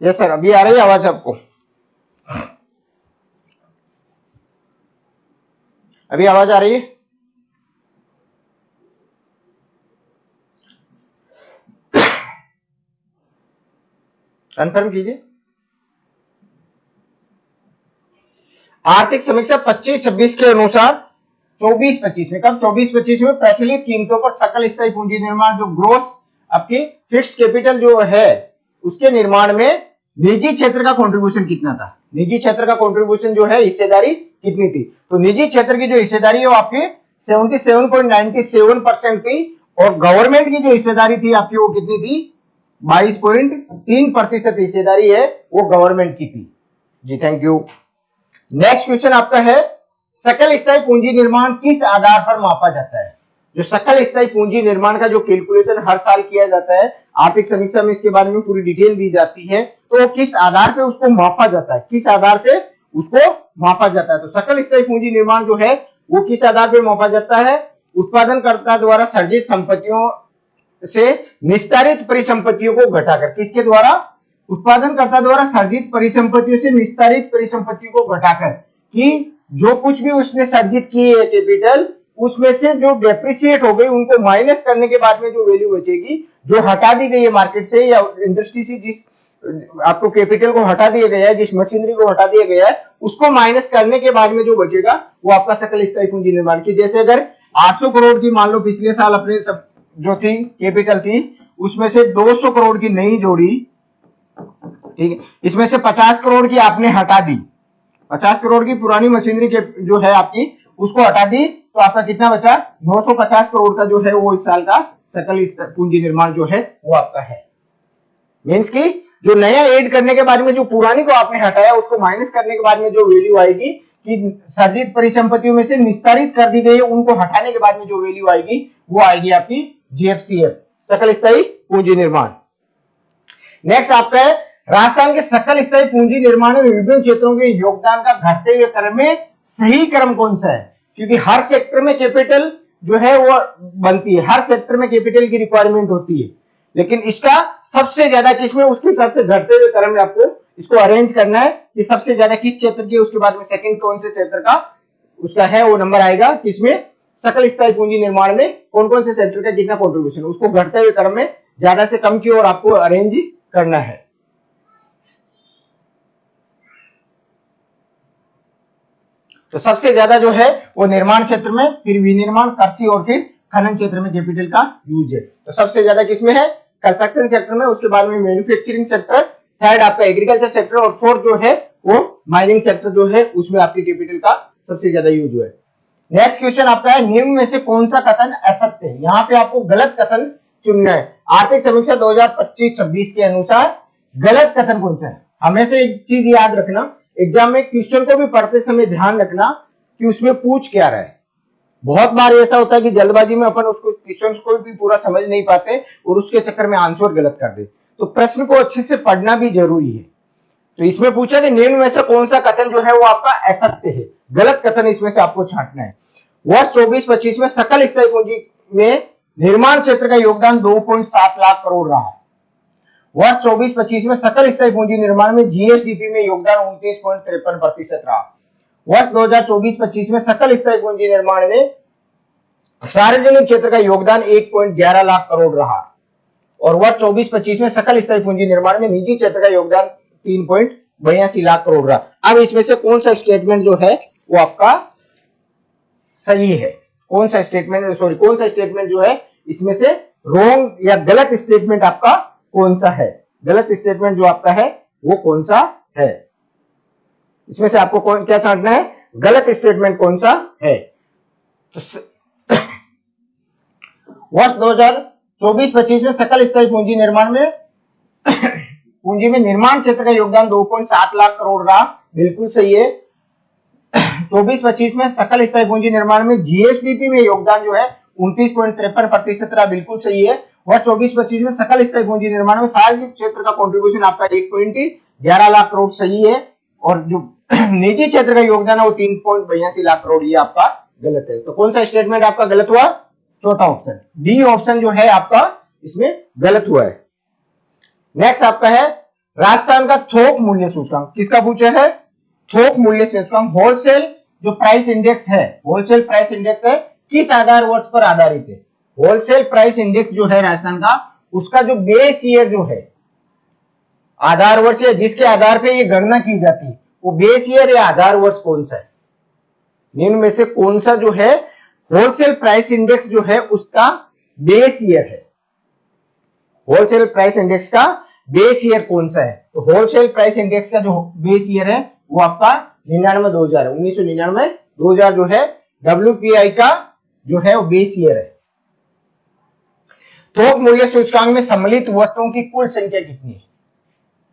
Yes sir, अभी आ रही है आवाज आपको? अभी आवाज आ रही है? कंफर्म कीजिए। आर्थिक समीक्षा 25-26 के अनुसार 24-25 में, कब 24-25 में प्रचलित कीमतों पर सकल स्थायी पूंजी निर्माण जो ग्रोस आपकी फिक्स कैपिटल जो है उसके निर्माण में निजी क्षेत्र का कंट्रीब्यूशन कितना था, निजी क्षेत्र का कंट्रीब्यूशन जो है हिस्सेदारी कितनी थी। तो निजी क्षेत्र की जो हिस्सेदारी है वो आपकी 77.97% थी और गवर्नमेंट की जो हिस्सेदारी थी आपकी वो कितनी थी, 22.3% हिस्सेदारी है वो गवर्नमेंट की थी जी। Thank you. नेक्स्ट क्वेश्चन आपका है सकल स्थायी पूंजी निर्माण किस आधार पर मापा जाता है। जो सकल स्थायी पूंजी निर्माण का जो कैलकुलेशन हर साल किया जाता है, आर्थिक समीक्षा में इसके बारे में पूरी डिटेल दी जाती है, तो किस आधार पे उसको मापा जाता है, किस आधार पे उसको मापा जाता है। तो सकल स्थायी पूंजी निर्माण जो है वो किस आधार पे मापा जाता है, उत्पादनकर्ता द्वारा सर्जित संपत्तियों से निस्तारित परिसंपत्तियों को घटाकर, किसके द्वारा, उत्पादनकर्ता द्वारा सर्जित परिसंपत्तियों से निस्तारित परिसंपत्तियों को घटाकर, कि जो कुछ भी उसने सर्जित की है कैपिटल उसमें से जो डेप्रिसिएट हो गई उनको माइनस करने के बाद में जो वैल्यू बचेगी, जो हटा दी गई है मार्केट से या इंडस्ट्री से, जिस आपको कैपिटल को हटा दिया गया है, जिस मशीनरी को हटा दिया गया है, उसको माइनस करने के बाद में जो बचेगा वो आपका सकल स्थायी पूंजी निर्माण की। जैसे अगर 800 करोड़ की मान लो पिछले साल अपने सब जो थी कैपिटल थी उसमें से 200 करोड़ की नई जोड़ी, ठीक है, इसमें से 50 करोड़ की आपने हटा दी, 50 करोड़ की पुरानी मशीनरी के जो है आपकी उसको हटा दी, तो आपका कितना बचा, 950 करोड़ का जो है वो इस साल का सकल पूंजी निर्माण जो है वो आपका है। मींस की जो नया ऐड करने के बाद में जो पुरानी को आपने हटाया उसको माइनस करने के बाद में जो वैल्यू आएगी कि सर्जित परिसंपत्तियों में से निस्तारित कर दी गई है उनको हटाने के बाद में जो वैल्यू आएगी वो आएगी आपकी जीएफसीएफ, सकल स्थायी पूंजी निर्माण। नेक्स्ट आपका है राजस्थान के सकल स्थायी पूंजी निर्माण में विभिन्न क्षेत्रों के योगदान का घटते हुए क्रम में सही क्रम कौन सा है, क्योंकि हर सेक्टर में कैपिटल जो है वो बनती है, हर सेक्टर में कैपिटल की रिक्वायरमेंट होती है, लेकिन इसका सबसे ज्यादा किसमें, उसके हिसाब से घटते हुए क्रम में आपको इसको अरेंज करना है कि सबसे ज्यादा किस क्षेत्र की, उसके बाद में सेकंड कौन से क्षेत्र का उसका है वो नंबर आएगा, किसमें, सकल स्थायी पूंजी निर्माण में कौन कौन से सेक्टर का कितना कंट्रीब्यूशन, उसको घटते हुए क्रम में ज्यादा से कम की ओर आपको अरेंज करना है। तो सबसे ज्यादा जो है वो निर्माण क्षेत्र में, फिर विनिर्माण, कृषि और फिर खनन क्षेत्र में कैपिटल का यूज है। तो सबसे ज्यादा किसमें है, कंस्ट्रक्शन सेक्टर में, उसके बाद में मैन्युफैक्चरिंग सेक्टर, थर्ड आपका एग्रीकल्चर सेक्टर और फोर्थ जो है वो माइनिंग सेक्टर जो है उसमें आपकी कैपिटल का सबसे ज्यादा यूज हुआ है। नेक्स्ट क्वेश्चन आपका है निम्न में से कौन सा कथन असत्य है। यहाँ पे आपको गलत कथन चुनना है। आर्थिक समीक्षा 2025-26 के अनुसार गलत कथन कौन सा है। हमेशा एक चीज याद रखना, एग्जाम में क्वेश्चन को भी पढ़ते समय ध्यान रखना कि उसमें पूछ क्या रहा है। बहुत बार ऐसा होता है कि जल्दबाजी में अपन उसको क्वेश्चन को भी पूरा समझ नहीं पाते और उसके चक्कर में आंसर गलत कर दे। तो प्रश्न को अच्छे से पढ़ना भी जरूरी है। तो इसमें पूछा कि निम्न में से कौन सा कथन जो है वो आपका असत्य है, गलत कथन इसमें से आपको छांटना है। वर्ष 24-25 में सकल स्थायी पूंजी में निर्माण क्षेत्र का योगदान 2.7 लाख करोड़ रहा है। वर्ष 24-25 में सकल स्थायी पूंजी निर्माण में जीएसडीपी में योगदान 29.53% रहा। वर्ष 2024-25 में सकल स्थायी पूंजी निर्माण में सार्वजनिक क्षेत्र का योगदान 1.11 लाख करोड़ रहा और वर्ष 24-25 में सकल स्थायी पूंजी निर्माण में निजी क्षेत्र का योगदान 3.82 लाख करोड़ रहा। अब इसमें से कौन सा स्टेटमेंट जो है वो आपका सही है, कौन सा स्टेटमेंट, सॉरी कौन सा स्टेटमेंट जो है इसमें से रॉन्ग या गलत स्टेटमेंट आपका कौन सा है, गलत स्टेटमेंट जो आपका है वो कौन सा है। इसमें से आपको कौन क्या छांटना है, गलत स्टेटमेंट कौन सा है। तो वर्ष 2024-25 में सकल स्थायी पूंजी निर्माण में पूंजी में निर्माण क्षेत्र का योगदान 2.7 लाख करोड़ रहा, बिल्कुल सही है। 24-25 में सकल स्थायी पूंजी निर्माण में जीएसडीपी में योगदान जो है 29.53% रहा, बिल्कुल सही है। वर्ष 24-25 में सकल स्थायी पूंजी निर्माण में सार्वजनिक क्षेत्र का कंट्रीब्यूशन आपका 1.11 लाख करोड़ सही है और जो निजी क्षेत्र का योगदान है वो 3.82 लाख करोड़, ये आपका गलत है। तो कौन सा स्टेटमेंट आपका गलत हुआ, चौथा ऑप्शन डी ऑप्शन जो है आपका इसमें गलत हुआ है। नेक्स्ट आपका है राजस्थान का थोक मूल्य सूचकांक किसका पूछा है? थोक मूल्य सूचकांक होलसेल जो प्राइस इंडेक्स है, होलसेल प्राइस इंडेक्स है, किस आधार वर्ष पर आधारित है? होलसेल प्राइस इंडेक्स जो है राजस्थान का, उसका जो बेस ईयर जो है, आधार वर्ष है जिसके आधार पे ये गणना की जाती है, वो बेस ईयर या आधार वर्ष कौन सा है? निम्न में से कौन सा जो है होलसेल प्राइस इंडेक्स जो है उसका बेस ईयर है? होलसेल प्राइस इंडेक्स का बेस ईयर कौन सा है? तो होलसेल प्राइस इंडेक्स का जो बेस ईयर है वो आपका 99-2000 है। 1999-2000 जो है WPI का जो है वो बेस ईयर है। थोक मूल्य सूचकांक में सम्मिलित वस्तुओं की कुल संख्या कितनी है?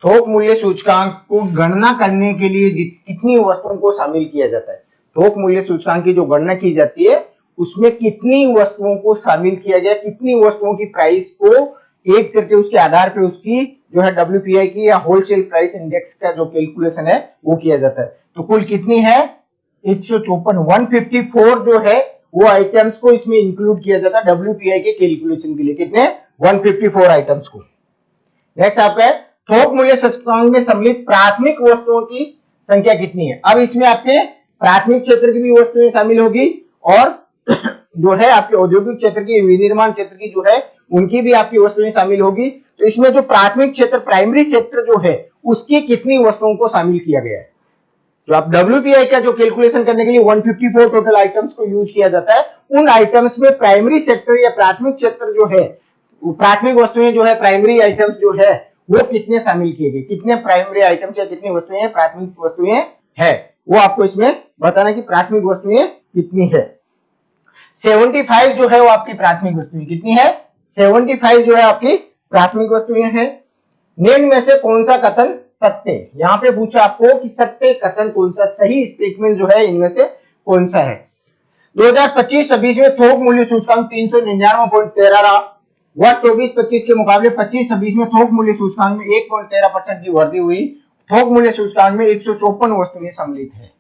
थोक मूल्य सूचकांक को गणना करने के लिए कितनी वस्तुओं को शामिल किया जाता है? थोक मूल्य सूचकांक की जो गणना की जाती है उसमें कितनी वस्तुओं को शामिल किया गया, कितनी वस्तुओं की प्राइस को ऐड करके उसके आधार पे उसकी जो है WPI की या होलसेल प्राइस इंडेक्स का जो कैलकुलेशन है वो किया जाता है। तो कुल कितनी है? 154 जो है वो आइटम्स को इसमें इंक्लूड किया जाता है WPI के कैलकुलेशन के लिए। कितने? 154 आइटम्स को। नेक्स्ट आपका है थोक मूल्य सूचकांक में सम्मिलित प्राथमिक वस्तुओं की संख्या कितनी है? अब इसमें आपके प्राथमिक क्षेत्र की भी वस्तुएं शामिल होगी और जो है आपके औद्योगिक क्षेत्र की, विनिर्माण क्षेत्र की जो है उनकी भी आपकी वस्तुएं शामिल होगी। तो इसमें जो प्राथमिक क्षेत्र, प्राइमरी सेक्टर जो है उसकी कितनी वस्तुओं को शामिल किया गया है? जो आप WPI का जो कैलकुलेशन करने के लिए 154 टोटल आइटम्स को यूज किया जाता है, उन आइटम्स में प्राइमरी सेक्टर या प्राथमिक क्षेत्र जो है, प्राथमिक वस्तुएं जो है, प्राइमरी आइटम्स जो है वो कितने शामिल किए गए? कितने प्राइमरी आइटम्स या कितनी वस्तुएं प्राथमिक वस्तुएं है वो आपको इसमें बताना कि प्राथमिक वस्तुएं कितनी है। 75 जो है वो आपकी प्राथमिक वस्तुएं कितनी है? 75 जो है आपकी प्राथमिक वस्तुएं हैं। निम्न में से कौन सा कथन सत्य है? यहां पे पूछा आपको कि सत्य कथन कौन सा, सही स्टेटमेंट जो है इनमें से कौन सा है? 2025-26 में थोक मूल्य सूचकांक 399.13 रहा। वर्ष 24-25 के मुकाबले 25-26 में थोक मूल्य सूचकांक में 1.13% की वृद्धि हुई। थोक मूल्य सूचकांक में 154 वस्तुएं सम्मिलित है।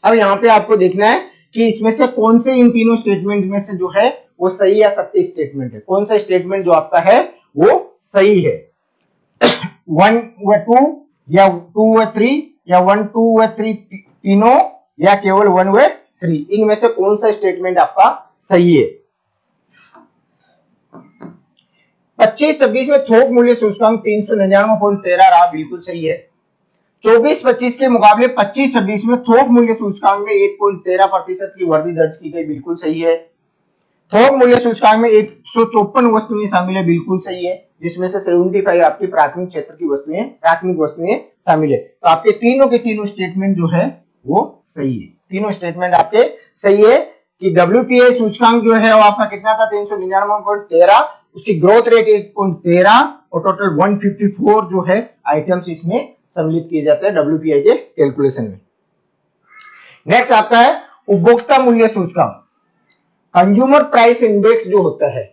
अब यहाँ पे आपको देखना है कि इसमें से कौन से इन तीनों स्टेटमेंट में से जो है वो सही या सत्य स्टेटमेंट है। कौन सा स्टेटमेंट जो आपका है वो सही है? 1 व 2 या 2 व 3 या 1 2 व 3 तीनों या केवल 1 व 3, इनमें से कौन सा स्टेटमेंट आपका सही है? 25-26 में थोक मूल्य सूचकांक 399.13 रहा, बिल्कुल सही है। 24-25 के मुकाबले 25-26 में थोक मूल्य सूचकांक में 1.13% की वृद्धि दर्ज की गई, बिल्कुल सही है। थोक मूल्य सूचकांक में 154 वस्तुएं शामिल है, बिल्कुल सही है, जिसमें से 75 आपकी प्राथमिक क्षेत्र की वस्तुएं, प्राथमिक वस्तुएं शामिल है। तो आपके तीनों के तीनों स्टेटमेंट जो है वो सही है। तीनों स्टेटमेंट आपके सही है कि WPI सूचकांक जो है वो आपका कितना था? 399.13, उसकी ग्रोथ रेट 1.13 और टोटल 154 जो है आइटम्स इसमें सम्मिलित किए जाते हैं WPI के कैलकुलेशन में। नेक्स्ट आपका है उपभोक्ता मूल्य सूचकांक। कंज्यूमर प्राइस इंडेक्स जो होता है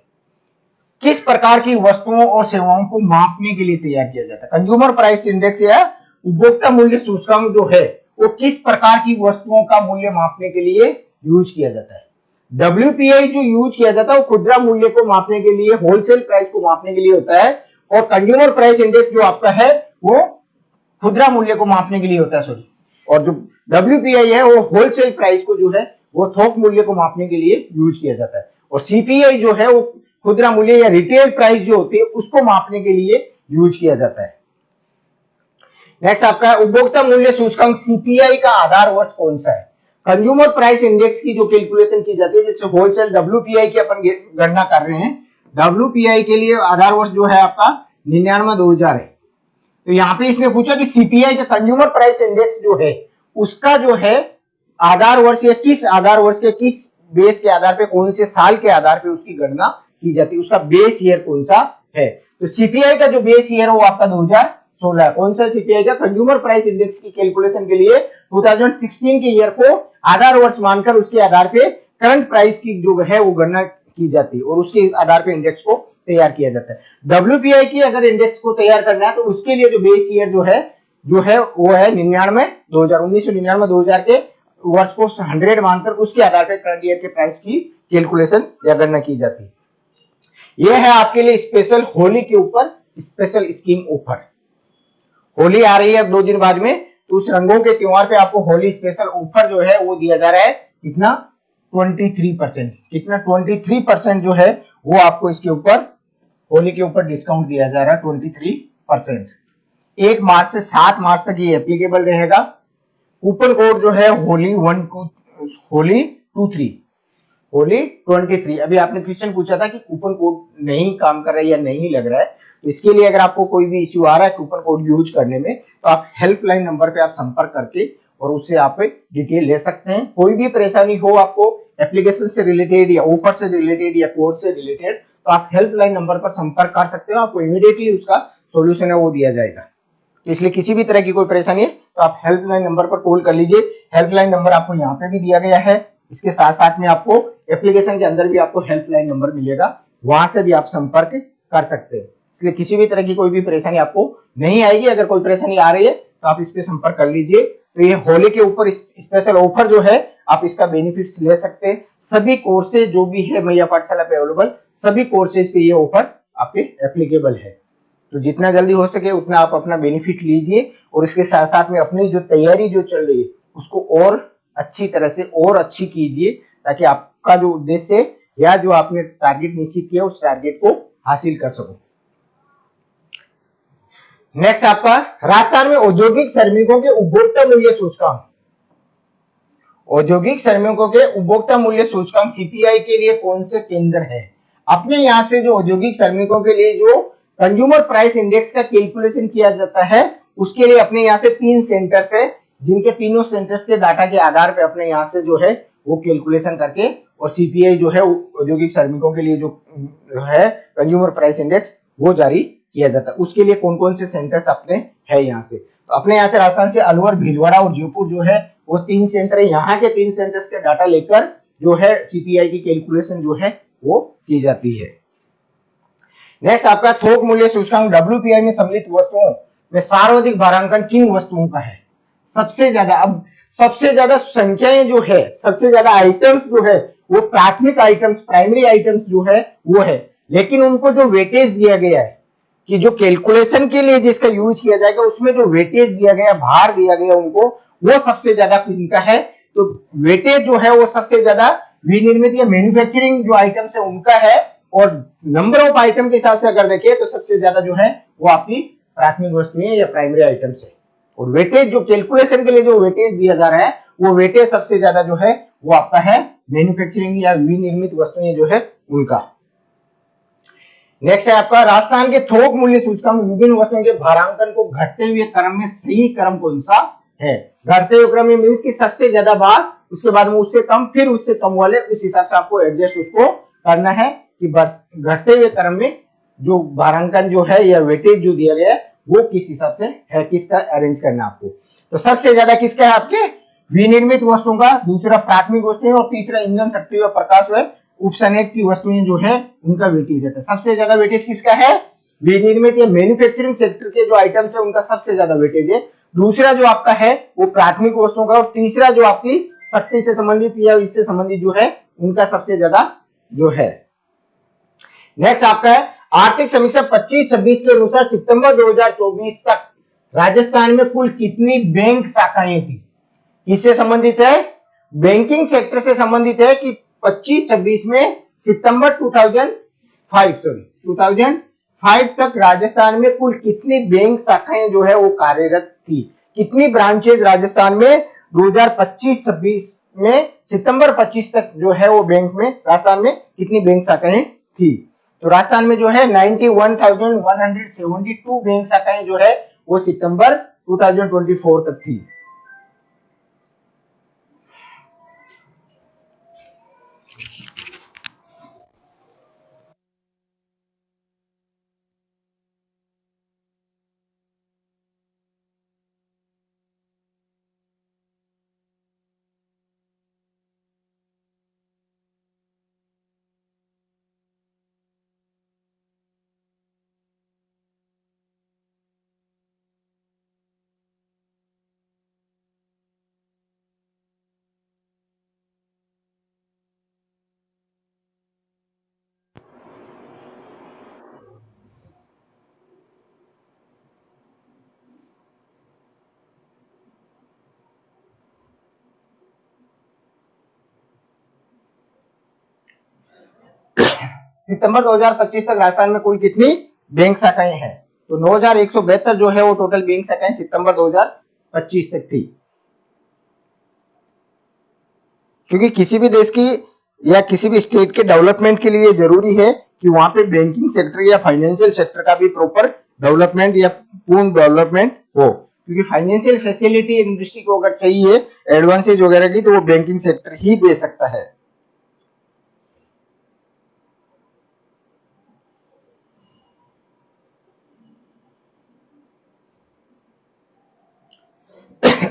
किस प्रकार की वस्तुओं और सेवाओं को मापने के लिए तैयार किया जाता है? कंज्यूमर प्राइस इंडेक्स या उपभोक्ता मूल्य सूचकांक जो है वो किस प्रकार की वस्तुओं का मूल्य मापने के लिए यूज किया जाता है? WPI जो यूज किया जाता है वो खुदरा मूल्य को मापने के लिए, होलसेल प्राइस को मापने के लिए होता है, और कंज्यूमर प्राइस इंडेक्स जो आपका है वो खुदरा मूल्य को मापने के लिए होता है, सॉरी। और जो WPI है वो होलसेल प्राइस को जो है वो थोक मूल्य को मापने के लिए यूज किया जाता है, और CPI जो है वो खुदरा मूल्य या रिटेल प्राइस जो होती है उसको मापने के लिए यूज किया जाता है। नेक्स्ट आपका उपभोक्ता मूल्य सूचकांक CPI का आधार वर्ष कौन सा है? कंज्यूमर प्राइस इंडेक्स की जो कैलकुलेशन की जाती है, जैसे होलसेल WPI की अपन गणना कर रहे हैं, WPI के लिए आधार वर्ष जो है आपका 99-2000 है। तो यहाँ पे इसने पूछा कि CPI का कंज्यूमर प्राइस इंडेक्स जो है उसका जो है आधार वर्ष या किस आधार वर्ष के किस बेस के आधार पे, कौन से साल के आधार पे उसकी गणना की जाती है, उसका बेस ईयर कौन सा है? तो CPI का जो बेस ईयर है वो आपका 2016 है। कौन सा CPI का? कंज्यूमर प्राइस इंडेक्स की कैलकुलेशन के लिए 2016 के ईयर को आधार वर्ष मानकर उसके आधार पे करंट प्राइस की जो है वो गणना की जाती है और उसके आधार पे इंडेक्स को तैयार किया जाता है। WPI की अगर इंडेक्स को तैयार करना है तो उसके लिए जो बेस ईयर जो है वो है 1999-2000, 1999-2000 के वर्ष को 100 मानकर उसके आधार पर करंट ईयर के प्राइस की कैलकुलेशन या गणना की जाती है। यह है आपके लिए स्पेशल होली के ऊपर स्पेशल स्कीम ऑफर। होली आ रही है अब 2 दिन बाद में, तो उस रंगों के त्योहार पे आपको होली स्पेशल ऑफर जो है वो दिया जा रहा है। कितना? 23%। कितना? 23% जो है वो आपको इसके ऊपर होली के ऊपर डिस्काउंट दिया जा रहा है, 23%। 1 मार्च से 7 मार्च तक ये एप्लीकेबल रहेगा। कूपन कोड जो है होली 23 होली 23। अभी आपने क्वेश्चन पूछा था कि कूपन कोड नहीं काम कर रहा है या नहीं लग रहा है, तो इसके लिए अगर आपको कोई भी इश्यू आ रहा है कूपन कोड यूज करने में, तो आप हेल्पलाइन नंबर पे आप संपर्क करके और उससे आप डिटेल ले सकते हैं। कोई भी परेशानी हो आपको एप्लीकेशन से रिलेटेड या ऑफर से रिलेटेड या कोड से रिलेटेड, तो आप हेल्पलाइन नंबर पर संपर्क कर सकते हो, आपको इमीडिएटली उसका सोल्यूशन है वो दिया जाएगा। तो इसलिए किसी भी तरह की कोई परेशानी है तो आप हेल्पलाइन नंबर पर कॉल कर लीजिए। हेल्पलाइन नंबर आपको यहाँ पे भी दिया गया है, इसके साथ साथ में आपको एप्लीकेशन के अंदर भी आपको हेल्पलाइन नंबर मिलेगा, वहां से भी आप संपर्क कर सकते हैं। इसलिए किसी भी तरह की कोई भी परेशानी आपको नहीं आएगी। अगर कोई परेशानी आ रही है तो आप इस पे संपर्क कर लीजिए। तो ये होली के ऊपर स्पेशल ऑफर जो है आप इसका बेनिफिट्स ले सकते हैं। सभी कोर्सेज जो भी है मैया पाठशाला पे अवेलेबल, सभी कोर्सेज पे ये ऑफर आपके एप्लीकेबल है। तो जितना जल्दी हो सके उतना आप अपना बेनिफिट लीजिए और इसके साथ साथ में अपनी जो तैयारी जो चल रही है उसको और अच्छी तरह से और अच्छी कीजिए, ताकि आपका जो उद्देश्य है या जो आपने टारगेट निश्चित किया उस टारगेट को हासिल कर सको। नेक्स्ट आपका राजस्थान में औद्योगिक श्रमिकों के उपभोक्ता मूल्य सूचकांक। औद्योगिक श्रमिकों के उपभोक्ता मूल्य सूचकांक सीपीआई के लिए कौन से केंद्र है? अपने यहां से जो औद्योगिक श्रमिकों के लिए जो कंज्यूमर प्राइस इंडेक्स का कैलकुलेशन किया जाता है, उसके लिए अपने यहाँ से 3 सेंटर्स है, जिनके तीनों सेंटर्स के डाटा के आधार पे अपने यहाँ से जो है वो कैलकुलेशन करके और सीपीआई जो है औद्योगिक श्रमिकों के लिए जो है कंज्यूमर प्राइस इंडेक्स वो जारी किया जाता है। उसके लिए कौन कौन से सेंटर्स अपने है यहाँ से, तो अपने यहाँ से राजस्थान से अलवर, भीलवाड़ा और जयपुर जो है वो 3 सेंटर है। यहाँ के 3 सेंटर्स के डाटा लेकर जो है सीपीआई की कैलकुलेशन जो है वो की जाती है। नेक्स्ट आपका थोक मूल्य सूचकांक डब्ल्यूपीआई में सम्मिलित वस्तुओं में सर्वाधिक भारांकन किन वस्तुओं का है? सबसे ज्यादा, अब सबसे ज्यादा संख्याएं जो है, सबसे ज्यादा आइटम्स जो है वो प्राथमिक आइटम्स, प्राइमरी आइटम्स जो है वो है, लेकिन उनको जो वेटेज दिया गया है कि जो कैलकुलेशन के लिए जिसका यूज किया जाएगा उसमें जो वेटेज दिया गया, भार दिया गया उनको, वो सबसे ज्यादा किसका है? तो वेटेज जो है वो सबसे ज्यादा विनिर्मित या मैन्युफैक्चरिंग जो आइटम्स है उनका है, और नंबर ऑफ आइटम के हिसाब से अगर देखें तो सबसे ज्यादा जो है वो आपकी प्राथमिक वस्तुएं या प्राइमरी आइटम्स है। और वेटेज जो कैलकुलेशन के लिए जो वेटेज दिया जा रहा है वो वेटेज सबसे ज्यादा जो है वो आपका है मैन्युफैक्चरिंग या विनिर्मित वस्तुएं जो है उनका। नेक्स्ट है आपका राजस्थान के थोक मूल्य सूचकांक विभिन्न वस्तुओं के भारांकन को घटते हुए क्रम में सही क्रम कौन सा है? घटते हुए क्रम में मींस कि सबसे ज्यादा भार, उसके बाद में उससे कम, फिर उससे कम वाले, उस हिसाब से आपको एडजस्ट उसको करना है कि घटते हुए क्रम में जो भारांकन जो है या वेटेज जो दिया गया है वो किस हिसाब से है, किसका अरेंज करना आपको। तो सबसे ज्यादा किसका है? आपके विनिर्मित वस्तुओं का, दूसरा प्राथमिक वस्तुएं और तीसरा ईंधन, शक्ति व प्रकाश व उपसनेक की वस्तुएं जो है उनका वेटेज रहता है। सबसे ज्यादा वेटेज किसका है? विनिर्मित या मैन्युफैक्चरिंग सेक्टर के जो आइटम्स है उनका सबसे ज्यादा वेटेज है। दूसरा जो आपका है वो प्राथमिक वस्तुओं का, और तीसरा जो आपकी शक्ति से संबंधित या इससे संबंधित जो है उनका सबसे ज्यादा जो है। नेक्स्ट आपका है आर्थिक समीक्षा 25-26 के अनुसार सितंबर 2024 तक राजस्थान में कुल कितनी बैंक शाखाएं थी? किससे संबंधित है? बैंकिंग सेक्टर से संबंधित है कि 25-26 में सितंबर 2005 तक राजस्थान में कुल कितनी बैंक शाखाएं जो है वो कार्यरत थी। कितनी ब्रांचेज राजस्थान में 2025-26 में सितंबर 25 तक जो है वो बैंक में राजस्थान में कितनी बैंक शाखाएं थी? तो राजस्थान में जो है 91,172 बैंक शाखाएं जो है वो सितंबर 2024 तक थी। सितंबर 2025 तक राजस्थान में कुल कितनी बैंक शाखाएं हैं? तो 9172 जो है वो टोटल बैंक शाखाएं सितंबर 2025 तक थी। क्योंकि किसी भी देश की या किसी भी स्टेट के डेवलपमेंट के लिए जरूरी है कि वहां पे बैंकिंग सेक्टर या फाइनेंशियल सेक्टर का भी प्रॉपर डेवलपमेंट या पूर्ण डेवलपमेंट हो, क्योंकि फाइनेंशियल फैसिलिटी इंडस्ट्री को अगर चाहिए एडवांसेज वगैरह की तो वो बैंकिंग सेक्टर ही दे सकता है।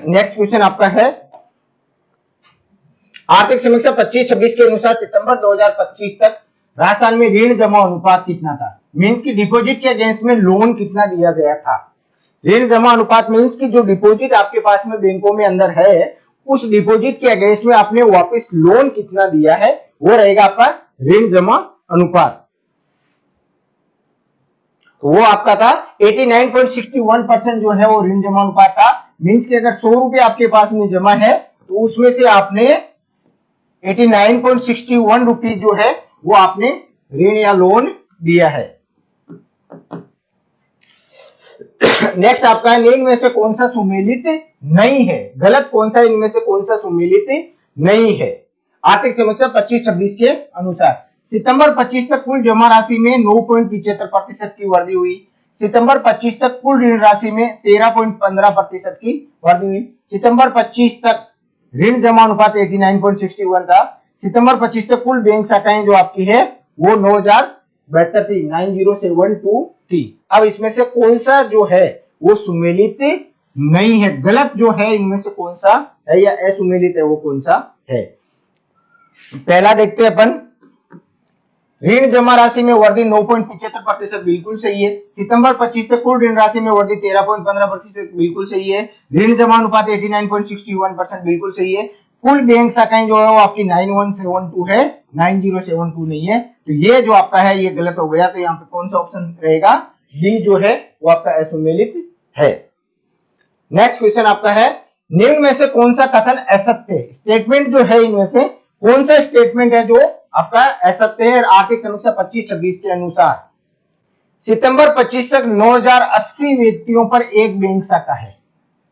नेक्स्ट क्वेश्चन आपका है आर्थिक समीक्षा 25-26 के अनुसार सितंबर 2025 तक राजस्थान में ऋण जमा अनुपात कितना था? मींस की डिपॉजिट के अगेंस्ट में लोन कितना दिया गया था? ऋण जमा अनुपात मींस की जो डिपॉजिट आपके पास में बैंकों में अंदर है उस डिपॉजिट के अगेंस्ट में आपने वापस लोन कितना दिया है वो रहेगा आपका ऋण जमा अनुपात। तो वो आपका था 89.61% जो है वो ऋण जमा अनुपात था। मींस कि अगर 100 रुपए आपके पास में जमा है तो उसमें से आपने 89.61 रुपीज जो है वो आपने ऋण या लोन दिया है। नेक्स्ट आपका है इनमें से कौन सा सुमेलित नहीं है? गलत कौन सा इनमें से कौन सा सुमेलित नहीं है? आर्थिक समीक्षा 25-26 के अनुसार सितंबर 25 तक कुल जमा राशि में 9.75% की वृद्धि हुई। सितंबर 25 तक कुल ऋण राशि में 13.15% की वृद्धि हुई। सितंबर 25 तक ऋण जमा अनुपात 89.61 था। सितंबर 25 तक कुल बैंक शाखाएं जो आपकी है वो 9072 थी, 9072 थी। अब इसमें से कौन सा जो है वो सुमेलित नहीं है? गलत जो है इनमें से कौन सा है या असुमेलित है वो कौन सा है? पहला देखते हैं अपन, ऋण जमा राशि में वृद्धि 9.75% बिल्कुल सही है। सितंबर 25 तक कुल ऋण राशि में वृद्धि 13.15% बिल्कुल सही है। ऋण जमा अनुपात 89.61% बिल्कुल सही है। कुल बैंक शाखाएं जो है वो आपकी 9172 है, 9072 नहीं है। तो ये जो आपका है ये गलत हो गया। तो यहाँ पे कौन सा ऑप्शन रहेगा? डी जो है वो आपका असुमेलित है। नेक्स्ट क्वेश्चन आपका है निम्न में से कौन सा कथन असत्य है? स्टेटमेंट जो है इनमें से कौन सा स्टेटमेंट है जो आपका असत्य है? आर्थिक समीक्षा 25-26 के अनुसार सितंबर 25 तक 9080 व्यक्तियों पर एक बैंक शाखा है।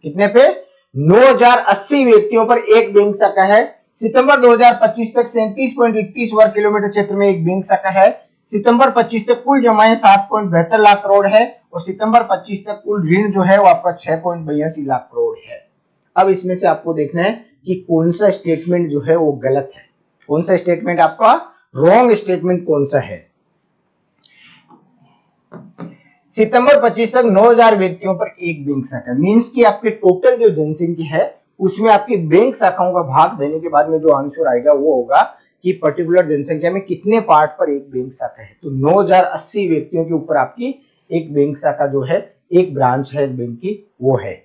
कितने पे? 9080 व्यक्तियों पर एक बैंक शाखा है। सितंबर 2025 तक 37.21 वर्ग किलोमीटर क्षेत्र में एक बैंक शाखा है। सितंबर 25 तक कुल जमाएं 7.72 लाख करोड़ है और सितंबर 25 तक कुल ऋण जो है वो आपका 6.82 लाख करोड़ है। अब इसमें से आपको देखना है कि कौन सा स्टेटमेंट जो है वो गलत है, कौन सा स्टेटमेंट आपका रॉन्ग स्टेटमेंट कौन सा है। सितंबर 25 तक 9000 व्यक्तियों पर एक बैंक शाखा, मींस कि आपके टोटल जो जनसंख्या है उसमें आपकी बैंक शाखाओं का भाग देने के बाद में जो आंसर आएगा वो होगा कि पर्टिकुलर जनसंख्या में कितने पार्ट पर एक बैंक शाखा है। तो 9080 व्यक्तियों के ऊपर आपकी एक बैंक शाखा जो है, एक ब्रांच है बैंक की, वो है।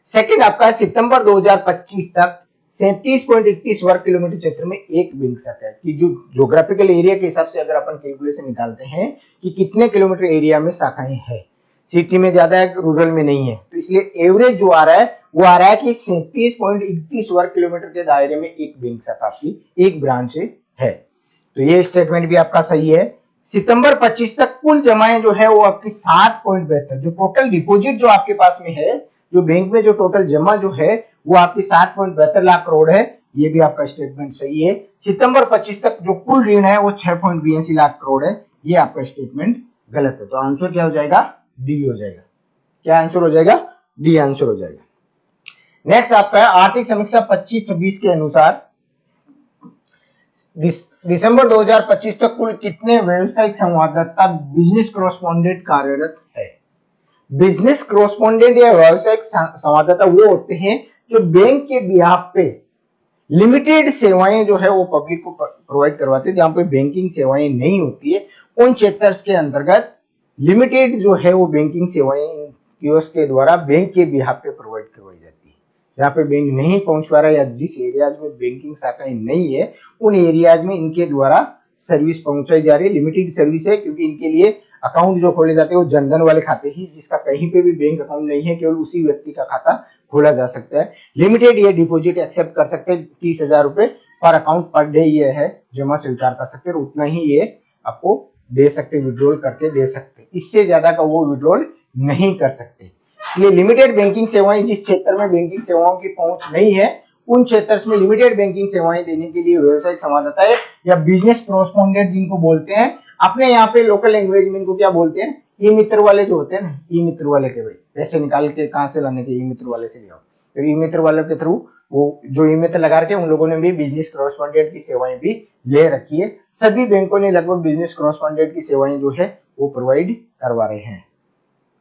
सेकंड आपका सितंबर 2025 तक 37.21 वर्ग किलोमीटर क्षेत्र में एक बैंक शाखा है। कि जो ज्योग्राफिकल एरिया के हिसाब से अगर अपन कैलकुलेशन निकालते हैं कि कितने किलोमीटर एरिया में शाखाएं हैं, सिटी में ज्यादा है, रूरल में नहीं है, तो इसलिए एवरेज जो आ रहा है वो आ रहा है कि 37.21 वर्ग किलोमीटर के दायरे में एक बैंक शाखा आपकी, एक ब्रांच है। तो ये स्टेटमेंट भी आपका सही है। सितंबर 25 तक कुल जमाएं जो है वो आपकी 7.72, जो टोटल डिपॉजिट जो आपके पास में है, जो बैंक में जो टोटल जमा जो है वो आपकी 7.72 लाख करोड़ है। ये भी आपका स्टेटमेंट सही है। सितंबर 25 तक जो कुल ऋण है वो 6.82 लाख करोड़ है। ये आपका स्टेटमेंट गलत है। तो आंसर क्या हो जाएगा? डी हो जाएगा। क्या आंसर हो जाएगा? डी आंसर हो जाएगा। नेक्स्ट आपका है आर्थिक समीक्षा 25-26 के अनुसार दिसंबर 2025 तक कुल कितने व्यावसायिक संवाददाता बिजनेस कॉरेस्पॉन्डेंट कार्यरत है? बिजनेस कॉरेस्पॉन्डेंट या व्यावसायिक संवाददाता वो होते हैं जो बैंक के बिहाफ पे लिमिटेड सेवाएं जो है वो पब्लिक को प्रोवाइड करवाते हैं, जहां पे बैंकिंग सेवाएं नहीं होती है। उन क्षेत्रों के अंतर्गत लिमिटेड जो है वो बैंकिंग सेवाएं कियोस्क के द्वारा बैंक के बिहाफ पे प्रोवाइड करवाई जाती है। जहां पे बैंक नहीं पहुंच पा रहा है या जिस एरियाज में बैंकिंग शाखाएं नहीं है उन एरियाज में इनके द्वारा सर्विस पहुंचाई जा रही है। लिमिटेड सर्विस है क्योंकि इनके लिए अकाउंट जो खोले जाते हैं वो जनधन वाले खाते ही, जिसका कहीं पे भी बैंक अकाउंट नहीं है, केवल उसी व्यक्ति का खाता खोला जा सकता है। लिमिटेड ये डिपॉजिट एक्सेप्ट कर सकते हैं, 30,000 रुपए पर अकाउंट पर डे ये है जमा स्वीकार कर सकते हैं, उतना ही ये आपको दे सकते, विड्रॉल करके दे सकते, इससे ज्यादा का वो विड्रॉल नहीं कर सकते। इसलिए लिमिटेड बैंकिंग सेवाएं, जिस क्षेत्र में बैंकिंग सेवाओं की पहुंच नहीं है उन क्षेत्र में लिमिटेड बैंकिंग सेवाएं देने के लिए व्यवसायिक संवाददाता है या बिजनेस कॉरेस्पॉन्डेंट जिनको बोलते हैं, अपने यहाँ पे लोकल लैंग्वेज में इनको क्या बोलते हैं, ई मित्र वाले जो होते हैं ना, ई मित्र वाले के भाई पैसे निकाल के कहाँ से लाने के, ई मित्र वाले से ले आओ। तो ई मित्र वाले के थ्रू वो जो ई मित्र लगा के उन लोगों ने भी बिजनेस कॉरेस्पॉन्डेंट की सेवाएं भी ले रखी है। सभी बैंकों ने लगभग बिजनेस कॉरेस्पॉन्डेंट की सेवाएं जो है वो प्रोवाइड करवा रहे हैं।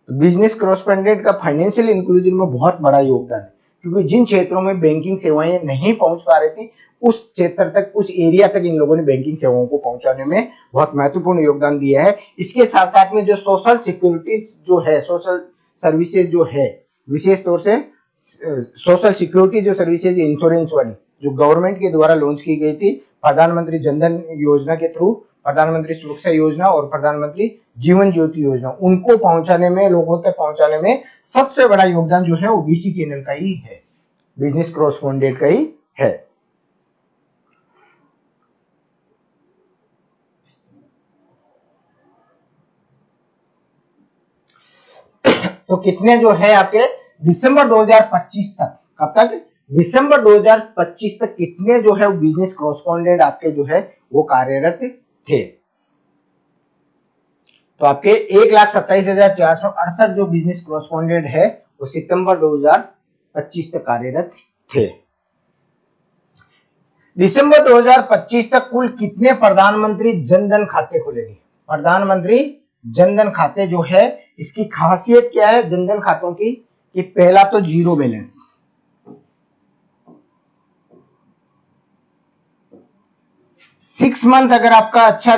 तो बिजनेस कॉरेस्पॉन्डेंट का फाइनेंशियल इंक्लूजन में बहुत बड़ा योगदान है, क्योंकि जिन क्षेत्रों में बैंकिंग सेवाएं नहीं पहुंच पा रही थी उस क्षेत्र तक, उस एरिया तक इन लोगों ने बैंकिंग सेवाओं को पहुंचाने में बहुत महत्वपूर्ण योगदान दिया है। इसके साथ साथ में जो सोशल सिक्योरिटी जो है, सोशल सर्विसेज जो है, विशेष तौर से सोशल सिक्योरिटी जो सर्विसेज, इंश्योरेंस वाली जो गवर्नमेंट के द्वारा लॉन्च की गई थी प्रधानमंत्री जनधन योजना के थ्रू, प्रधानमंत्री सुरक्षा योजना और प्रधानमंत्री जीवन ज्योति योजना, उनको पहुंचाने में, लोगों तक पहुंचाने में सबसे बड़ा योगदान जो है वो बीसी चैनल का ही है, बिजनेस कॉरेस्पॉन्डेंट का ही है। तो कितने जो है आपके दिसंबर 2025 तक, कब तक, दिसंबर 2025 तक कितने जो है बिजनेस कॉरेस्पॉन्डेंट आपके जो है वो कार्यरत थे। तो आपके 1,27,468 जो बिजनेस कॉरेस्पॉन्डेंट है वो सितंबर 2025 तक कार्यरत थे। दिसंबर 2025 तक कुल कितने प्रधानमंत्री जनधन खाते खुलेंगे। प्रधानमंत्री जनधन खाते जो है इसकी खासियत क्या है जनधन खातों की, कि पहला तो जीरो बैलेंस, सिक्स मंथ अगर आपका अच्छा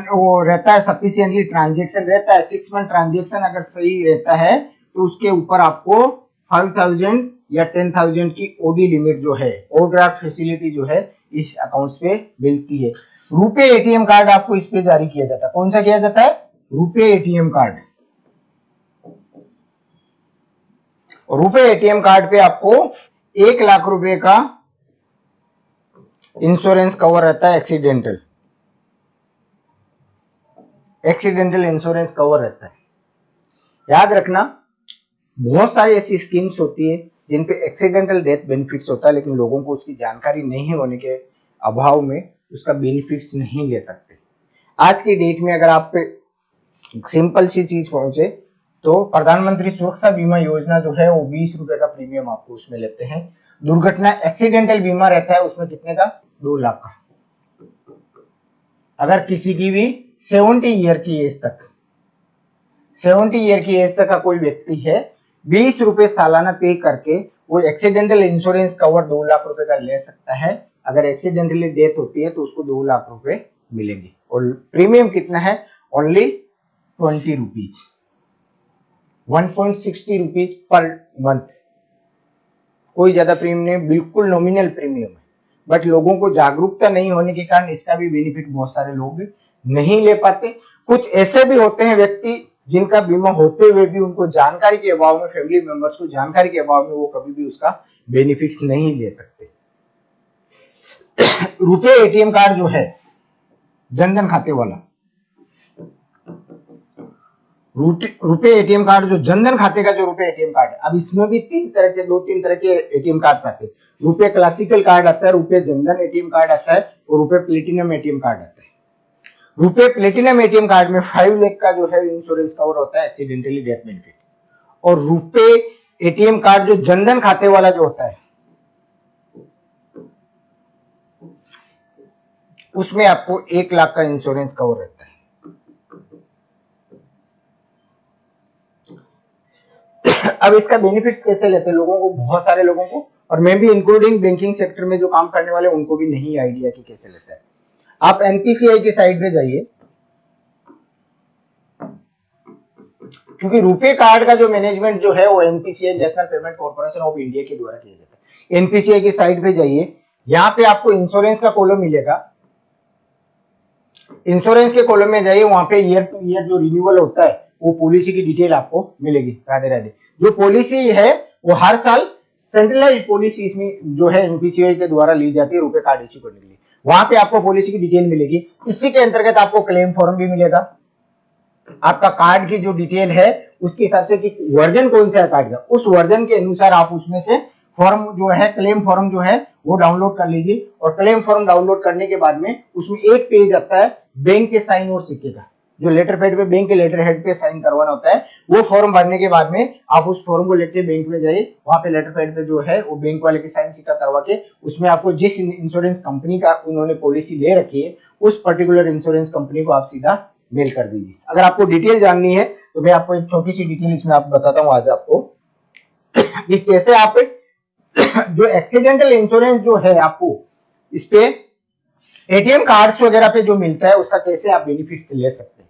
वो रहता है, सफिशिएंटली ट्रांजैक्शन रहता है, 6 मंथ ट्रांजैक्शन अगर सही रहता है तो उसके ऊपर आपको 5,000 या 10,000 की ओडी लिमिट जो है, ओवरड्राफ्ट फैसिलिटी जो है इस अकाउंट्स पे मिलती है। रुपे एटीएम कार्ड आपको इस पे जारी किया जाता है। कौन सा किया जाता है, RuPay ATM card. RuPay ATM card पे आपको 1 लाख रुपए का इंश्योरेंस कवर रहता है, एक्सीडेंटल इंश्योरेंस कवर रहता है। याद रखना बहुत सारी ऐसी स्कीम्स होती है जिन पे एक्सीडेंटल डेथ बेनिफिट्स होता है, लेकिन लोगों को उसकी जानकारी नहीं होने के अभाव में उसका बेनिफिट्स नहीं ले सकते। आज की डेट में अगर आप पे सिंपल सी चीज पहुंचे तो प्रधानमंत्री सुरक्षा बीमा योजना जो है वो 20 रुपए का प्रीमियम आपको उसमें लेते हैं। दुर्घटना एक्सीडेंटल बीमा रहता है उसमें कितने का, 2 लाख का। अगर किसी की भी 70 ईयर की एज तक, 70 ईयर की एज तक का कोई व्यक्ति है, 20 रुपए सालाना पे करके वो एक्सीडेंटल इंश्योरेंस कवर 2 लाख रुपए का ले सकता है। अगर एक्सीडेंटली डेथ होती है तो उसको 2 लाख रुपए मिलेंगे। और प्रीमियम कितना है, only 20 rupees, 1.60 rupees per month. कोई ज्यादा प्रीमियम नहीं, बिल्कुल नॉमिनल प्रीमियम है। बट लोगों को जागरूकता नहीं होने के कारण इसका भी बेनिफिट बहुत सारे लोग नहीं ले पाते। कुछ ऐसे भी होते हैं व्यक्ति जिनका बीमा होते हुए भी उनको जानकारी के अभाव में, फैमिली मेंबर्स को जानकारी के अभाव में वो कभी भी उसका बेनिफिट्स नहीं ले सकते। रुपे एटीएम कार्ड जो है जनधन खाते वाला, रुपे एटीएम कार्ड जो जनधन खाते का जो रुपे एटीएम कार्ड, अब इसमें भी दो तीन तरह के एटीएम कार्ड आते हैं। रुपे क्लासिकल कार्ड आता है, रुपे जनधन एटीएम कार्ड आता है और रुपे प्लेटिनम एटीएम कार्ड आता है। रुपे प्लेटिनम एटीएम कार्ड में 5 लाख का जो है इंश्योरेंस कवर होता है, एक्सीडेंटली डेथ बेनिफिट। और रुपे एटीएम कार्ड जो जनधन खाते वाला जो होता है उसमें आपको 1 लाख का इंश्योरेंस कवर रहता है। अब इसका बेनिफिट्स कैसे लेते हैं लोगों को, बहुत सारे लोगों को, और मैं भी इंक्लूडिंग बैंकिंग सेक्टर में जो काम करने वाले उनको भी नहीं आइडिया कि कैसे लेता है। आप एनपीसीआई की साइट पे जाइए, क्योंकि रुपे कार्ड का जो मैनेजमेंट जो है वो NPCI, national payment corporation of India के द्वारा किया जाता है। एनपीसीआई की साइट पे जाइए, यहाँ पे आपको इंश्योरेंस का कॉलम मिलेगा। इंश्योरेंस के कॉलम में जाइए, वहां पे ईयर टू ईयर जो रिन्यूअल होता है वो पॉलिसी की डिटेल आपको मिलेगी। राधे राधे। जो पॉलिसी है वो हर साल सेंट्रलाइज्ड पॉलिसी इसमें जो है एनपीसीआई के द्वारा ली जाती है रुपे कार्ड इश्यू करने के लिए। वहां पे आपको पॉलिसी की डिटेल मिलेगी। इसी के अंतर्गत आपको क्लेम फॉर्म भी मिलेगा, आपका कार्ड की जो डिटेल है उसके हिसाब से कि वर्जन कौन सा है कार्ड का, उस वर्जन के अनुसार आप उसमें से फॉर्म जो है, क्लेम फॉर्म जो है वो डाउनलोड कर लीजिए। और क्लेम फॉर्म डाउनलोड करने के बाद में उसमें एक पेज आता है बैंक के साइन और सिक्के का, जो लेटर पैड पे बैंक के लेटर हेड पे साइन करवाना होता है। वो फॉर्म भरने के बाद में आप उस फॉर्म को लेके बैंक में जाइए, वहां पे लेटर पैड पे जो है वो बैंक वाले के साइन सिक्का करवा के उसमें आपको जिस इंश्योरेंस कंपनी का उन्होंने पॉलिसी ले रखी है उस पर्टिकुलर इंश्योरेंस कंपनी को आप सीधा मेल कर दीजिए। अगर आपको डिटेल जाननी है तो मैं आपको एक छोटी सी डिटेल इसमें आप बताता हूं आज आपको कि कैसे आप जो एक्सीडेंटल इंश्योरेंस जो है आपको इस पे एटीएम कार्ड्स वगैरह पे जो मिलता है उसका कैसे आप बेनिफिट ले सकते हैं,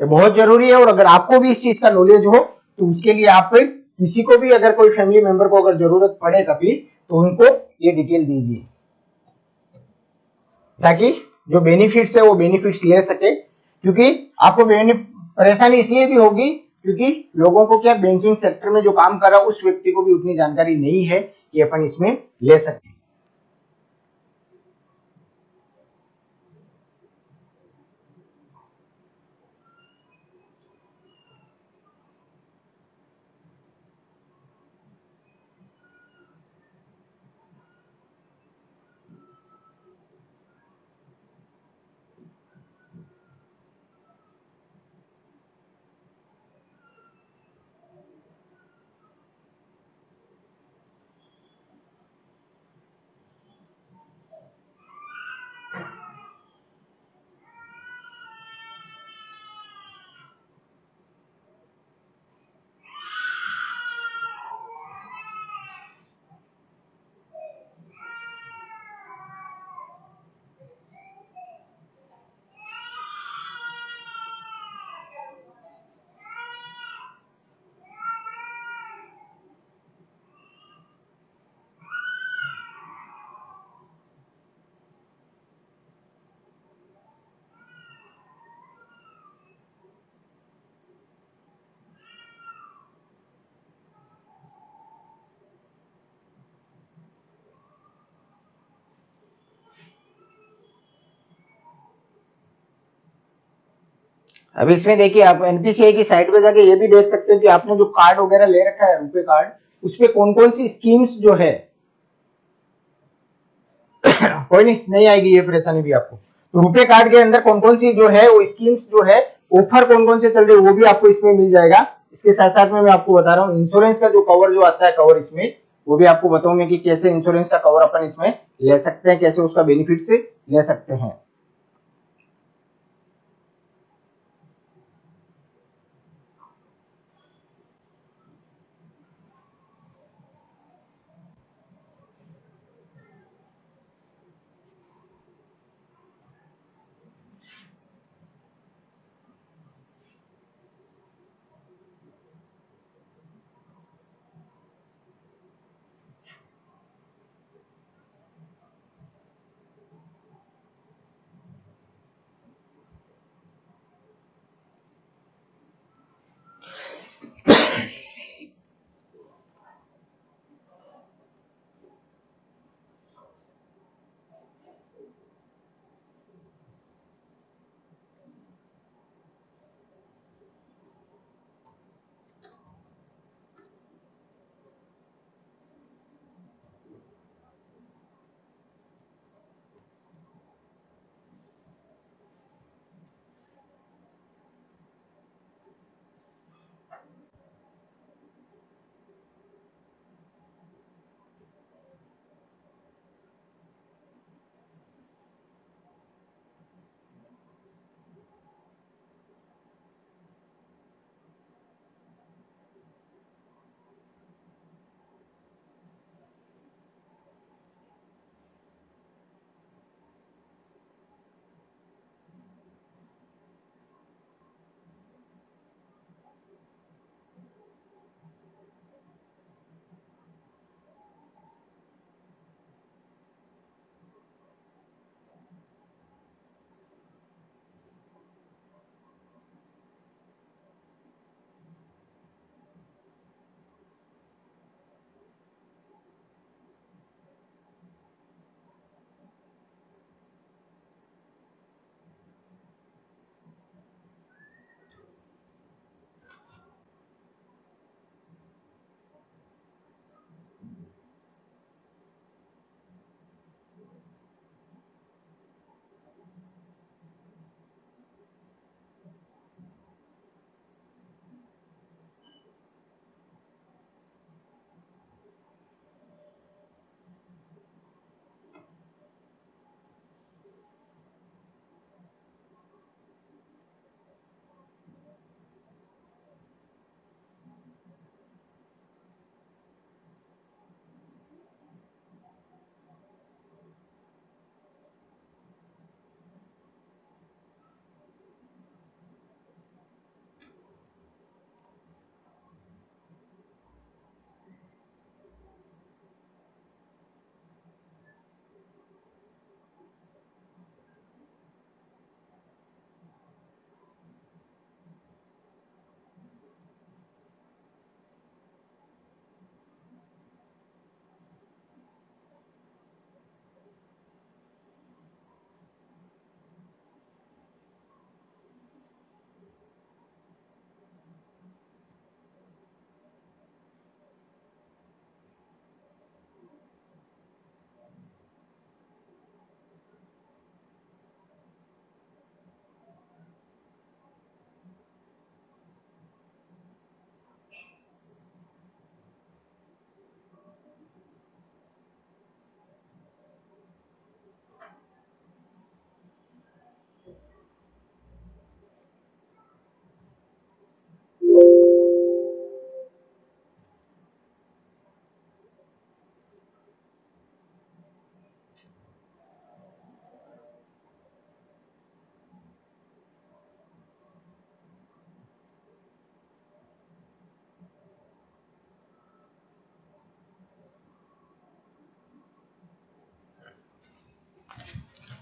ये बहुत जरूरी है। और अगर आपको भी इस चीज का नॉलेज हो तो उसके लिए आप किसी को भी, अगर कोई फैमिली मेंबर को अगर जरूरत पड़े कभी, तो उनको ये डिटेल दीजिए ताकि जो बेनिफिट्स है वो बेनिफिट्स ले सके। क्योंकि आपको परेशानी इसलिए भी होगी क्योंकि लोगों को क्या, बैंकिंग सेक्टर में जो काम कर रहा है उस व्यक्ति को भी उतनी जानकारी नहीं है कि अपन इसमें ले सकते। अब इसमें देखिए, आप एनपीसीआई की साइट पे जाके ये भी देख सकते हो कि आपने जो कार्ड वगैरह ले रखा है रुपए कार्ड, उसपे कौन कौन सी स्कीम्स जो है कोई नहीं आएगी ये परेशानी भी आपको। तो रुपए कार्ड के अंदर कौन कौन सी जो है वो स्कीम्स जो है, ऑफर कौन कौन से चल रहे हैं वो भी आपको इसमें मिल जाएगा। इसके साथ साथ में मैं आपको बता रहा हूँ इंश्योरेंस का जो कवर जो आता है, कवर इसमें वो भी आपको बताऊं मैं कि कैसे इंश्योरेंस का कवर अपन इसमें ले सकते हैं, कैसे उसका बेनिफिट से ले सकते हैं।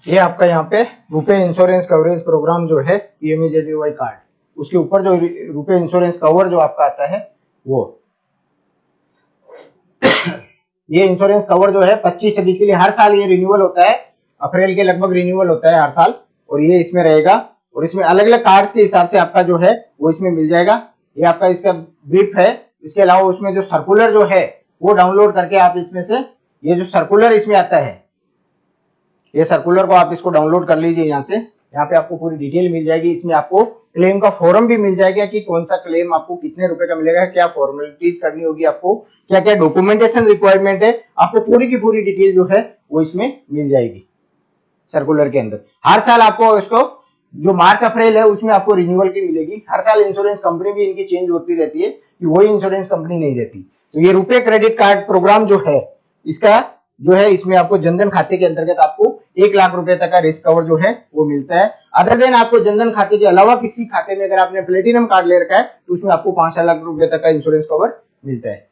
ये आपका यहाँ पे रुपए इंश्योरेंस कवरेज प्रोग्राम जो है पीएमजेडीवाई कार्ड, उसके ऊपर जो रुपए इंश्योरेंस कवर जो आपका आता है वो ये इंश्योरेंस कवर जो है 25-26 के लिए हर साल ये रिन्यूअल होता है, अप्रैल के लगभग रिन्यूअल होता है हर साल, और ये इसमें रहेगा और इसमें अलग अलग कार्ड्स के हिसाब से आपका जो है वो इसमें मिल जाएगा। ये आपका इसका ब्रीफ है। इसके अलावा उसमें जो सर्कुलर जो है वो डाउनलोड करके आप इसमें से ये जो सर्कुलर इसमें आता है, ये सर्कुलर को आप इसको डाउनलोड कर लीजिए यहाँ से। यहाँ पे आपको पूरी डिटेल मिल जाएगी। इसमें आपको क्लेम का फॉर्म भी मिल जाएगा कि कौन सा क्लेम आपको कितने रुपए का मिलेगा, क्या फॉर्मेलिटीज करनी होगी आपको, क्या क्या डॉक्यूमेंटेशन रिक्वायरमेंट है, आपको पूरी की पूरी डिटेल जो है वो इसमें मिल जाएगी सर्कुलर के अंदर। हर साल आपको इसको जो मार्च अप्रैल है उसमें आपको रिन्यूअल की मिलेगी। हर साल इंश्योरेंस कंपनी भी इनकी चेंज होती रहती है कि वही इंश्योरेंस कंपनी नहीं रहती। तो ये रुपए क्रेडिट कार्ड प्रोग्राम जो है इसका जो है इसमें आपको जनधन खाते के अंतर्गत आपको 1 लाख रुपए तक का रिस्क कवर जो है वो मिलता है। अदर देन आपको जनधन खाते के अलावा किसी खाते में अगर आपने प्लेटिनम कार्ड ले रखा है तो उसमें आपको 5 लाख रुपए तक का इंश्योरेंस कवर मिलता है।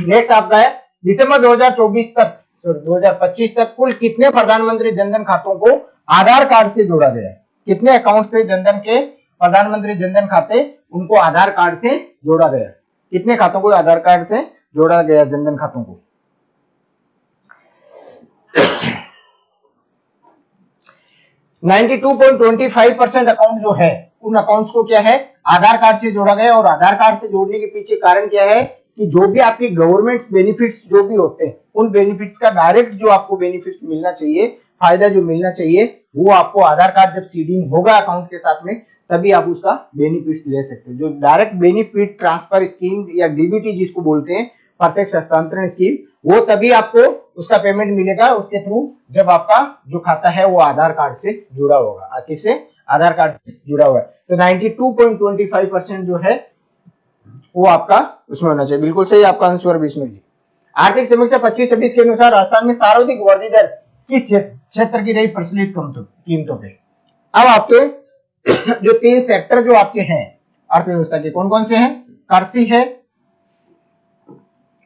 नेक्स्ट आपका है दिसंबर 2024 तक 2025 तक कुल कितने प्रधानमंत्री जनधन खातों को आधार कार्ड से जोड़ा गया है? कितने अकाउंट थे जनधन के प्रधानमंत्री जनधन खाते उनको आधार कार्ड से जोड़ा गया? कितने खातों को आधार कार्ड से जोड़ा गया जनधन खातों को? 92.25% अकाउंट जो है उन अकाउंट्स को क्या है आधार कार्ड से जोड़ा गया। और आधार कार्ड से जोड़ने के पीछे कारण क्या है कि जो भी आपकी गवर्नमेंट बेनिफिट्स जो भी होते हैं उन बेनिफिट्स का डायरेक्ट जो आपको बेनिफिट्स मिलना चाहिए, फायदा जो मिलना चाहिए वो आपको आधार कार्ड जब सीडिंग होगा अकाउंट के साथ में तभी आप उसका बेनिफिट्स ले सकते हैं। जो डायरेक्ट बेनिफिट ट्रांसफर स्कीम या डीबीटी जिसको बोलते हैं, प्रत्यक्ष हस्तांतरण स्कीम, वो तभी आपको उसका पेमेंट मिलेगा उसके थ्रू जब आपका जो खाता है वो आधार कार्ड से जुड़ा होगा। किससे? आधार कार्ड से जुड़ा हुआ है। तो 92.25% जो है वो आपका उसमें होना चाहिए। बिल्कुल सही आपका आंसर विष्णु जी। आर्थिक समीक्षा 25-26 के अनुसार राजस्थान में सर्वाधिक वृद्धि दर किस क्षेत्र की रही प्रचलित कीमतों पे? अब आपके जो 3 सेक्टर जो आपके हैं अर्थव्यवस्था के कौन कौन से हैं? कृषि है,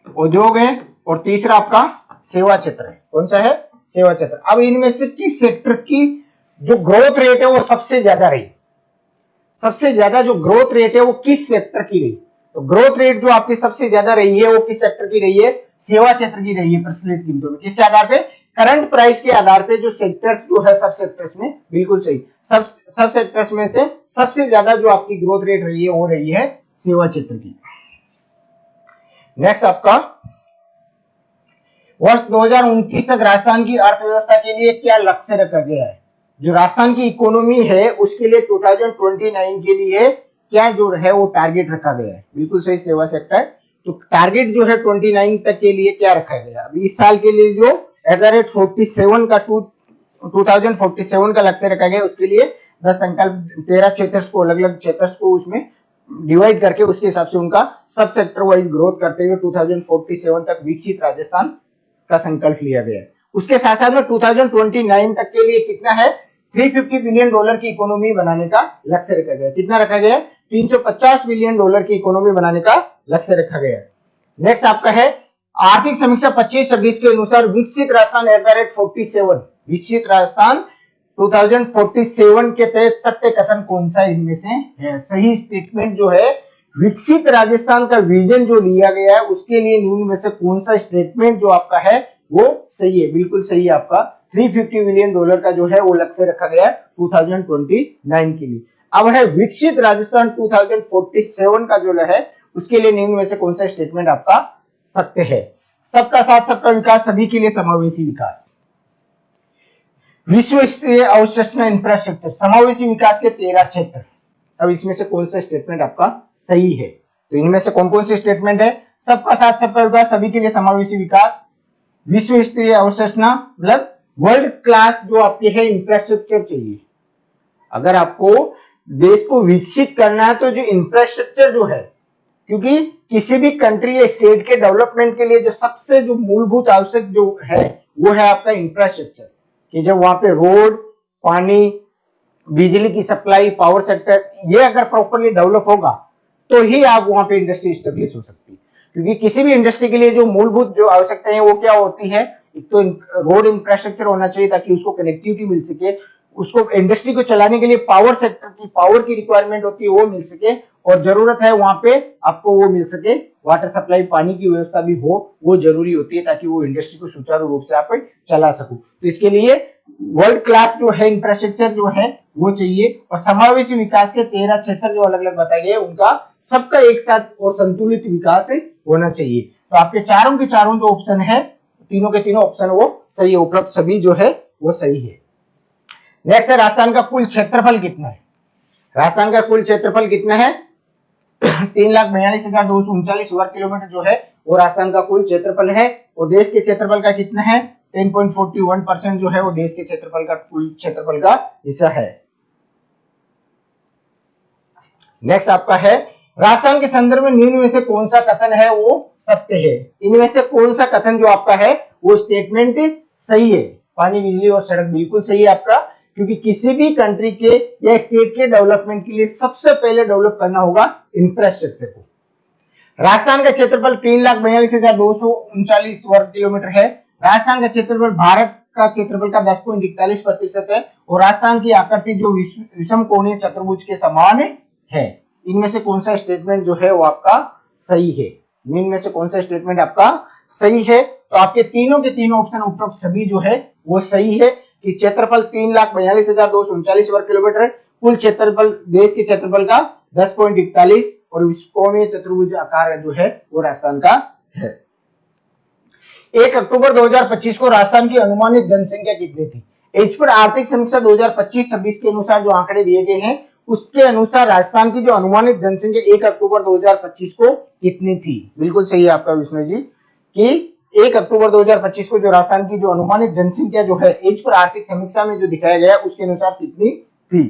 उद्योग है और तीसरा आपका सेवा क्षेत्र है। कौन सा है? सेवा क्षेत्र। अब इनमें से किस सेक्टर की जो ग्रोथ रेट है वो सबसे ज्यादा रही? सबसे ज्यादा जो ग्रोथ रेट है वो किस सेक्टर की रही? तो ग्रोथ रेट जो आपकी सबसे ज्यादा रही है वो किस सेक्टर की रही है? सेवा क्षेत्र की रही है प्रचलित कीमतों में। किसके आधार पे? करंट प्राइस के आधार पे जो सेक्टर्स जो है सब सेक्टर्स में। बिल्कुल सही। सब सेक्टर्स में से सबसे ज्यादा जो आपकी ग्रोथ रेट रही है वो रही है सेवा क्षेत्र की। नेक्स्ट आपका वर्ष 2029 तक राजस्थान की अर्थव्यवस्था के लिए क्या लक्ष्य रखा गया है? जो राजस्थान की इकोनॉमी है उसके लिए 2029 के लिए क्या जो है वो टारगेट रखा गया है? बिल्कुल सही, सेवा सेक्टर। तो टारगेट जो है 29 तक के लिए क्या रखा गया? अभी इस साल के लिए जो @47 का 2047 का लक्ष्य रखा गया उसके लिए 10 संकल्प 13 क्षेत्र को अलग अलग क्षेत्र को उसमें डिवाइड करके उसके हिसाब से उनका सब सेक्टर वाइज ग्रोथ करते हुए 2047 तक विकसित राजस्थान का संकल्प लिया गया है। उसके साथ साथ में 2029 तक के लिए कितना है? $350 बिलियन की इकोनॉमी बनाने का लक्ष्य रखा गया। कितना रखा गया? $350 बिलियन की इकोनॉमी बनाने का लक्ष्य रखा गया। नेक्स्ट आपका है आर्थिक समीक्षा 25-26 के अनुसार विकसित राजस्थान @47 विकसित राजस्थान 2047 के तहत सत्य कथन कौन सा इनमें से है? सही स्टेटमेंट जो है विकसित राजस्थान का विजन जो लिया गया है उसके लिए निम्न में से कौन सा स्टेटमेंट जो आपका है वो सही है? बिल्कुल सही है आपका $350 बिलियन का जो है वो लक्ष्य रखा गया है 2029 के लिए। अब है विकसित राजस्थान 2047 का जो है उसके लिए निम्न में से कौन सा स्टेटमेंट आपका सत्य है? सबका साथ सबका विकास, सभी के लिए समावेशी विकास, विश्व स्तरीय अवसंरचना इंफ्रास्ट्रक्चर, समावेशी विकास के 13 क्षेत्र। अब इसमें से कौन सा स्टेटमेंट आपका सही है? तो इनमें से कौन कौन से स्टेटमेंट है? सबका साथ सबका विकास, सभी के लिए समावेशी विकास, विश्व स्तरीय अवसंरचना मतलब वर्ल्ड क्लास जो आपके है इंफ्रास्ट्रक्चर चाहिए। अगर आपको देश को विकसित करना है तो जो इंफ्रास्ट्रक्चर जो है, क्योंकि किसी भी कंट्री या स्टेट के डेवलपमेंट के लिए जो सबसे जो मूलभूत आवश्यक जो है वो है आपका इंफ्रास्ट्रक्चर, कि जब वहां पे रोड, पानी, बिजली की सप्लाई, पावर सेक्टर ये अगर प्रॉपरली डेवलप होगा तो ही आप वहां पे इंडस्ट्री स्टेब्लिश हो सकती है। क्योंकि किसी भी इंडस्ट्री के लिए जो मूलभूत जो आवश्यकताएं हैं वो क्या होती है? एक तो रोड इंफ्रास्ट्रक्चर होना चाहिए ताकि उसको कनेक्टिविटी मिल सके, उसको इंडस्ट्री को चलाने के लिए पावर सेक्टर की पावर की रिक्वायरमेंट होती है वो मिल सके, और जरूरत है वहां पे आपको वो मिल सके, वाटर सप्लाई पानी की व्यवस्था भी हो, वो जरूरी होती है ताकि वो इंडस्ट्री को सुचारू रूप से आप चला सको। तो इसके लिए वर्ल्ड क्लास जो है इंफ्रास्ट्रक्चर जो है वो चाहिए, और समावेशी विकास के 13 क्षेत्र जो अलग अलग बताए गए उनका सबका एक साथ और संतुलित विकास होना चाहिए। तो आपके चारों के चारों जो ऑप्शन है, तीनों के तीनों ऑप्शन वो सही है, उपरोक्त सभी जो है वो सही है। नेक्स्ट है राजस्थान का कुल क्षेत्रफल कितना है। राजस्थान का कुल क्षेत्रफल कितना है 3,42,239 वर्ग किलोमीटर जो है वो राजस्थान का कुल क्षेत्रफल है, और देश के क्षेत्रफल का कितना है 10.41% जो है वो देश के क्षेत्रफल का कुल क्षेत्रफल का हिस्सा है। नेक्स्ट आपका है राजस्थान के संदर्भ में निम्न में से कौन सा कथन है वो सत्य है। इनमें से कौन सा कथन जो आपका है वो स्टेटमेंट सही है। पानी बिजली और सड़क बिल्कुल सही है आपका, क्योंकि किसी भी कंट्री के या स्टेट के डेवलपमेंट के लिए सबसे पहले डेवलप करना होगा इंफ्रास्ट्रक्चर को। राजस्थान का क्षेत्रफल 3,42,239 वर्ग किलोमीटर है। राजस्थान का क्षेत्रफल भारत का क्षेत्रफल का 10.41% है, और राजस्थान की आकृति जो विषम कोणीय चतुर्भुज के समान है। इनमें से कौन सा स्टेटमेंट जो है वो आपका सही है। इनमें से कौन सा स्टेटमेंट आपका सही है। तो आपके तीनों के तीनों ऑप्शन उपरोक्त सभी जो है वो सही है कि क्षेत्रफल 3,42,239 वर्ग किलोमीटर, कुल क्षेत्रफल देश के क्षेत्रफल का 10.41 और विषमकोणीय चतुर्भुज आकार जो है वो राजस्थान का है। 1 अक्टूबर 2025 को राजस्थान की अनुमानित जनसंख्या कितनी थी। एज पर आर्थिक समीक्षा 2025-26 के अनुसार जो आंकड़े दिए गए हैं उसके अनुसार राजस्थान की जो अनुमानित जनसंख्या 1 अक्टूबर 2025 को कितनी थी। बिल्कुल सही है आपका विष्णु जी कि 1 अक्टूबर 2025 को जो राजस्थान की जो अनुमानित जनसंख्या जो है एज पर आर्थिक समीक्षा में जो दिखाया गया उसके अनुसार कितनी थी।